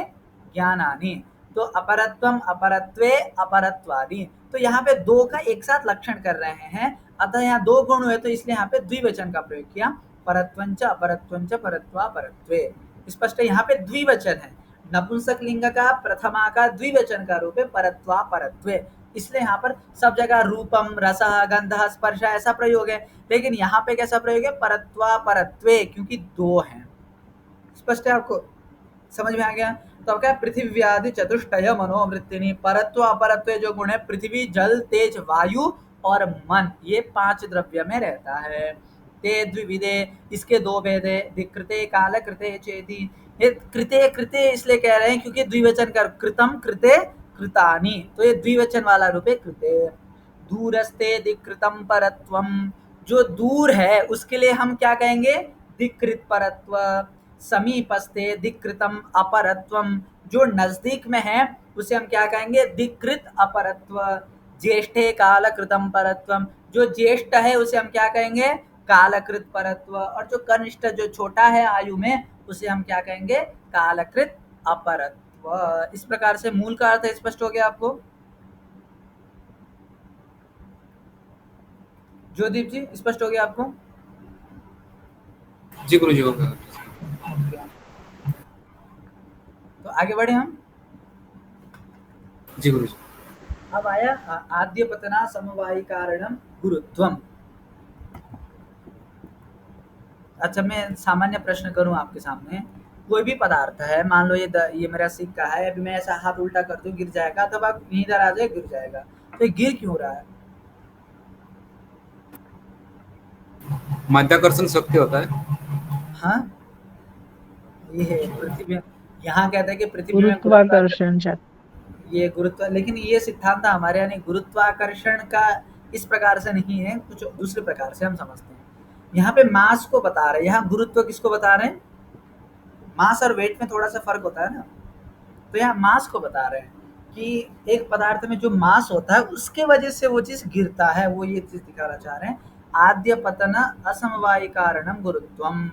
ज्ञानानि, तो अपरत्वम अपरत्वे अपरत्वादि। तो यहाँ पे दो का एक साथ लक्षण कर रहे हैं, अतः यहाँ दो गुण हुए, तो इसलिए यहाँ पे द्विवचन का प्रयोग किया, परत्वंच अपरत्वंच परत्वा परत्वे। स्पष्ट है, यहाँ पे द्विवचन है। नपुंसक लिंग का प्रथमा का द्विवचन का रूप है परत्वा परत्वे, इसलिए यहाँ पर सब जगह रूपम रसः गंधः स्पर्श ऐसा प्रयोग है, लेकिन यहाँ पे कैसा प्रयोग है? परत्वा परत्वे, क्योंकि दो हैं। स्पष्ट है, आपको समझ में आ गया? तो अब क्या, पृथिव्यादि चतुष्टय मनोवृत्तिनी। परत्व अपरत्व जो गुण है, पृथ्वी जल तेज वायु और मन, ये 5 द्रव्य में रहता है। ते द्विविधे, इसके दो भेद है, दिक्कृते काल कृते चेति। ये कृते कृते इसलिए कह रहे हैं क्योंकि द्विवचन कर, कृतम कृते कृतानि, तो ये द्विवचन वाला रूप है कृते। दूरस्ते दिक्कृतम परत्वम, जो दूर है उसके लिए हम क्या कहेंगे? दिक्कृत परत्व। समीपस्थे दिक्कृतम अपरत्वम, जो नजदीक में है उसे हम क्या कहेंगे? दिक्कृत अपरत्व। ज्येष्ठे कालकृतम परत्वम, जो ज्येष्ठ है उसे हम क्या कहेंगे? कालकृत परत्व। और जो कनिष्ठ, जो छोटा है आयु में, उसे हम क्या कहेंगे? कालकृत अपरत्व। इस प्रकार से मूल का अर्थ स्पष्ट हो गया आपको? ज्योदीप जी, स्पष्ट हो गया आपको? जी गुरुजी हो गया। तो आगे बढ़े हम। जी गुरुजी। अब आया आद्य पतना समवायी कारणम गुरुत्वम। अच्छा, मैं सामान्य प्रश्न करूं आपके सामने। कोई भी पदार्थ है, मान लो ये मेरा सिक्का है, अभी मैं ऐसा हाथ उल्टा कर दूं गिर जाएगा, तब आप इधर आ जाए गिर जाएगा, तो ये गिर क्यों रहा है? माध्याकर्षण शक्ति होता है। हाँ, ये है पृथ्वी। यहाँ कहता है कि पृथ्वी में गुरुत्वाकर्षण ये गुरुत्व, लेकिन ये सिद्धांत हमारे यहाँ गुरुत्वाकर्षण का इस प्रकार से नहीं है, कुछ दूसरे प्रकार से हम समझते हैं। यहाँ पे मास को बता रहे हैं, यहाँ गुरुत्व किसको बता रहे हैं? मास और वेट में थोड़ा सा फर्क होता है ना, तो यहाँ मास को बता रहे हैं कि एक पदार्थ में जो मास होता है उसके वजह से वो चीज गिरता है, वो ये चीज दिखाना चाह रहे हैं। आद्य पतन असमवायी कारणम गुरुत्वम।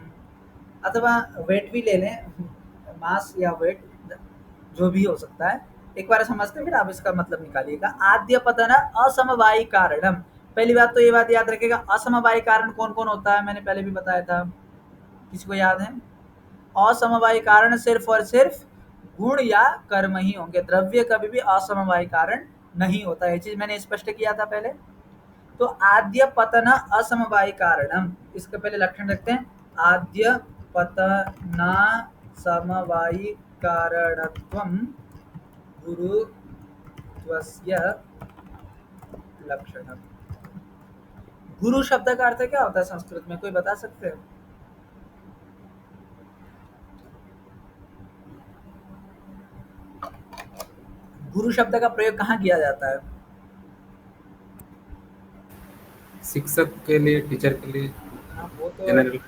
अथवा वेट भी ले लें, मास या वेट जो भी हो सकता है, एक बार समझते हैं फिर आप इसका मतलब निकालिएगा। आद्य पतन असमवायी कारणम, पहली बात तो ये बात याद रखिएगा, असमवायी कारण कौन कौन होता है मैंने पहले भी बताया था, किसी को याद है? असमवायी कारण सिर्फ और सिर्फ गुण या कर्म ही होंगे, द्रव्य कभी भी असमवायी कारण नहीं होता, ये चीज मैंने स्पष्ट किया था पहले। तो आद्य पतन असमवायी कारणम, इसके पहले लक्षण रखते हैं। आद्य पतना समवायी कारणत्वम गुरुत्वस्य लक्षणम। गुरु शब्द का अर्थ क्या होता है संस्कृत में, कोई बता सकते हैं? गुरु शब्द का प्रयोग कहाँ किया जाता है? शिक्षक के लिए, टीचर के लिए, हाँ, वो तो जनरल।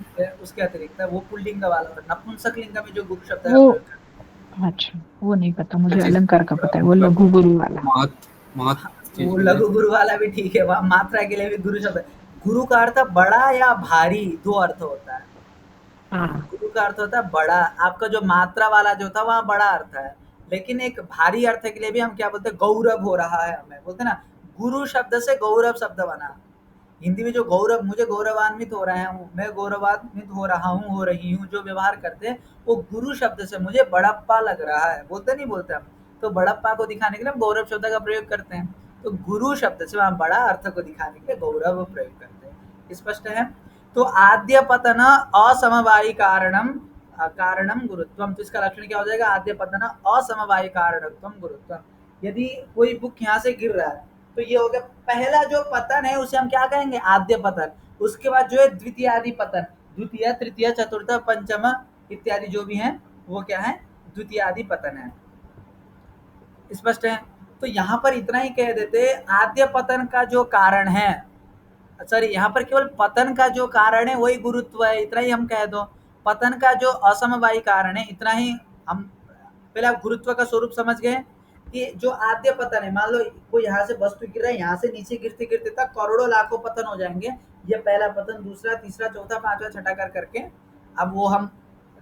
उसके अतिरिक्त है, वो पुल्लिंग का वाला था। नपुंसक लिंग में जो गुरु शब्द का वो प्रयोग करते हैं, अच्छा, वो नहीं पता मुझे, अच्छा, अलंकार का पता है, वो लघु गुरु वाला। महत चीज वो के लघु लिए। गुरु वाला भी ठीक है, वहाँ मात्रा के लिए भी गुरु शब्द है। गुरु का अर्थ बड़ा या भारी, दो अर्थ होता है। हाँ, गुरु का अर्थ होता है बड़ा, आपका जो मात्रा वाला जो था वहाँ बड़ा अर्थ है, लेकिन एक भारी अर्थ के लिए भी हम क्या बोलते हैं? गौरव हो रहा है, हमें बोलते हैं ना, गुरु शब्द से गौरव शब्द बना। हिंदी में जो गौरव, मुझे गौरवान्वित हो रहा हूँ, मैं गौरवान्वित हो रहा हूँ, हो रही हूँ, जो व्यवहार करते हैं वो गुरु शब्द से मुझे बड़प्पा लग रहा है, बोलते नहीं बोलते हम? तो बड़प्पा को दिखाने के लिए हम गौरव शब्द का प्रयोग करते हैं। तो गुरु शब्द से हम बड़ा अर्थ को दिखाने के लिए गौरव प्रयोग करते हैं। स्पष्ट है? तो आद्य पतन असमवायी कारणम कारणम गुरुत्वम, तो इसका लक्षण क्या हो जाएगा? आद्य पतन असमवायी कारणत्वम गुरुत्वम। यदि कोई बुक यहाँ से गिर रहा है तो ये हो गया पहला जो पतन है, उसे हम क्या कहेंगे? आद्य पतन। उसके बाद जो है द्वितीय आदि पतन, द्वितीय तृतीय चतुर्थ पंचम इत्यादि जो भी हैं वो क्या है? द्वितीय आदि पतन है। स्पष्ट है? तो यहाँ पर इतना ही कह देते, आद्य पतन का जो कारण है, सॉरी यहाँ पर केवल पतन का जो कारण है वही गुरुत्व है, इतना ही हम कह दो। पतन का जो असमवायी कारण है, इतना ही हम पहले आप गुरुत्व का स्वरूप समझ गए कि जो आद्य पतन है, मान लो कोई यहाँ से वस्तु गिर रहा है, यहाँ से नीचे गिरते गिरते तक करोड़ों लाखों पतन हो जाएंगे। ये पहला पतन, दूसरा, तीसरा, चौथा, पांचवा, छठा कर करके, अब वो हम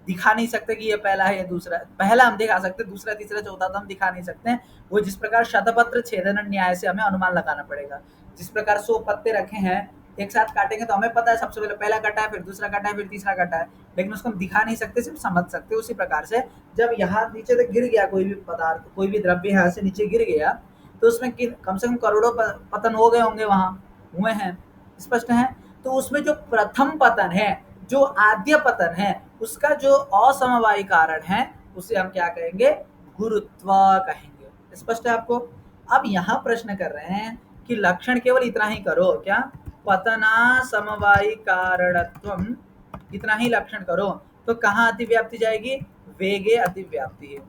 दिखा नहीं सकते कि ये पहला है या दूसरा। पहला हम दिखा सकते, दूसरा, तीसरा, चौथा तो हम दिखा नहीं सकते। वो जिस प्रकार शतपत्र छेदन न्याय से हमें अनुमान लगाना पड़ेगा। जिस प्रकार 100 पत्ते रखे हैं, एक साथ काटेंगे तो हमें पता है सबसे पहले पहला कटा है, फिर दूसरा कटा है, फिर तीसरा कटा है, लेकिन उसको हम दिखा नहीं सकते, सिर्फ समझ सकते। उसी प्रकार से जब यहाँ नीचे तक गिर गया कोई भी पदार्थ, कोई भी द्रव्य यहाँ से नीचे गिर गया, तो उसमें कम से कम करोड़ों पतन हो गए होंगे, वहां हुए हैं, स्पष्ट है। तो उसमें जो प्रथम पतन है, जो आद्य पतन है, उसका जो असमवायी कारण है, उसे हम क्या कहेंगे? गुरुत्व कहेंगे। स्पष्ट है आपको? अब यहाँ प्रश्न कर रहे हैं कि लक्षण केवल इतना ही करो, क्या? पतना समवायी कारणत्वम, इतना ही लक्षण करो तो कहाँ अतिव्याप्ति जाएगी? वेगे अतिव्याप्ति है।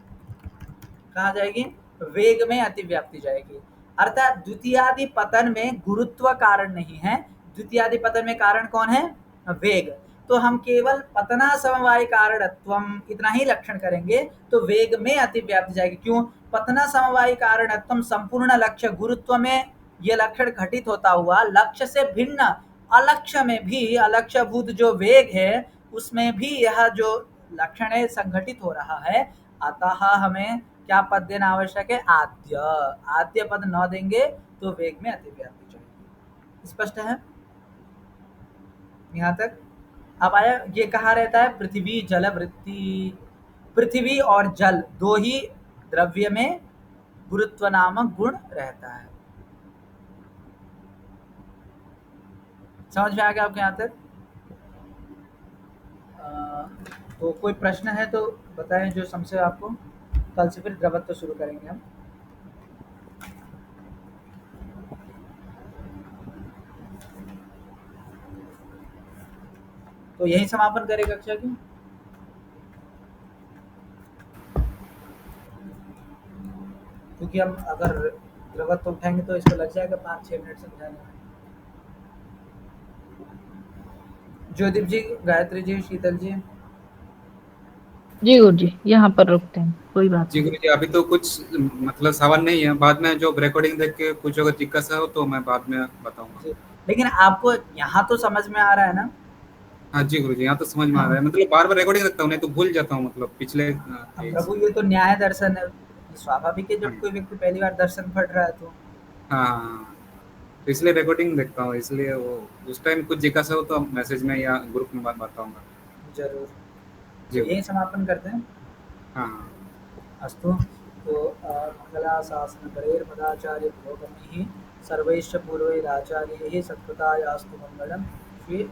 कहाँ जाएगी? वेग में अतिव्याप्ति जाएगी। अर्थात द्वितीयादि पतन में गुरुत्व कारण नहीं है, द्वितीयादि पतन में कारण कौन है? वेग। तो हम केवल पतना समवायी कारणत्वम इतना ही लक्षण करेंगे तो वेग में अतिव्याप्ति जाएगी। क्यों? पतना समवायी कारणत्वम संपूर्ण लक्ष्य गुरुत्व में ये लक्षण घटित होता हुआ लक्ष्य से भिन्न अलक्ष्य में भी, अलक्ष्यभूत जो वेग है उसमें भी यह जो लक्षण है संघटित हो रहा है। अतः हमें क्या पद देना आवश्यक है? आद्य। आद्य पद न देंगे तो वेग में अतिव्याप्ति जाएगी। स्पष्ट है यहाँ तक? अब आया, ये कहा रहता है पृथ्वी जल वृत्ति। पृथ्वी और जल दो ही द्रव्य में गुरुत्व नामक गुण रहता है। समझ में आ गया आपके यहाँ तक? तो कोई प्रश्न है तो बताएं, जो समझे आपको। कल से फिर द्रवत्व शुरू करेंगे हम। तो यही समापन करें कक्षा की। क्योंकि हम अगर द्रवत्व उठाएंगे तो इसको लग जाएगा 5-6 मिनट समझाने में। ज्योतिप जी, गायत्री जी, शीतल जी। जी गुरु जी, यहाँ पर रुकते हैं, कोई बात जी नहीं। गुरु जी, अभी तो कुछ मतलब सवाल नहीं है, बाद में जो रिकॉर्डिंग देख के कुछ अगर जिज्ञासा हो तो मैं बाद में बताऊंगा। लेकिन आपको यहाँ तो समझ में आ रहा है ना? हाँ जी गुरु जी, यहाँ तो समझ में आ रहा है। मतलब बार बार रिकॉर्डिंग रखता हूँ, नहीं तो भूल जाता हूँ, मतलब पिछले प्रभु ये तो न्याय दर्शन है, स्वाभाविक है जब कोई व्यक्ति पहली बार दर्शन पढ़ रहा है तो। हाँ, तो इसलिए रिकॉर्डिंग देखता हूँ, इसलिए वो उस टाइम कुछ जिज्ञासा हो तो मैसेज में या ग्रुप में बात बताऊंगा। जरूर। जी तो यही समापन करते हैं। हाँ। अस्तु। तो मंगला शासन परेर मदाचार्य पुरोगमैः सर्वैश्च पूर्वैराचार्यैः सत्कृतायास्तु मंगलम्। श्री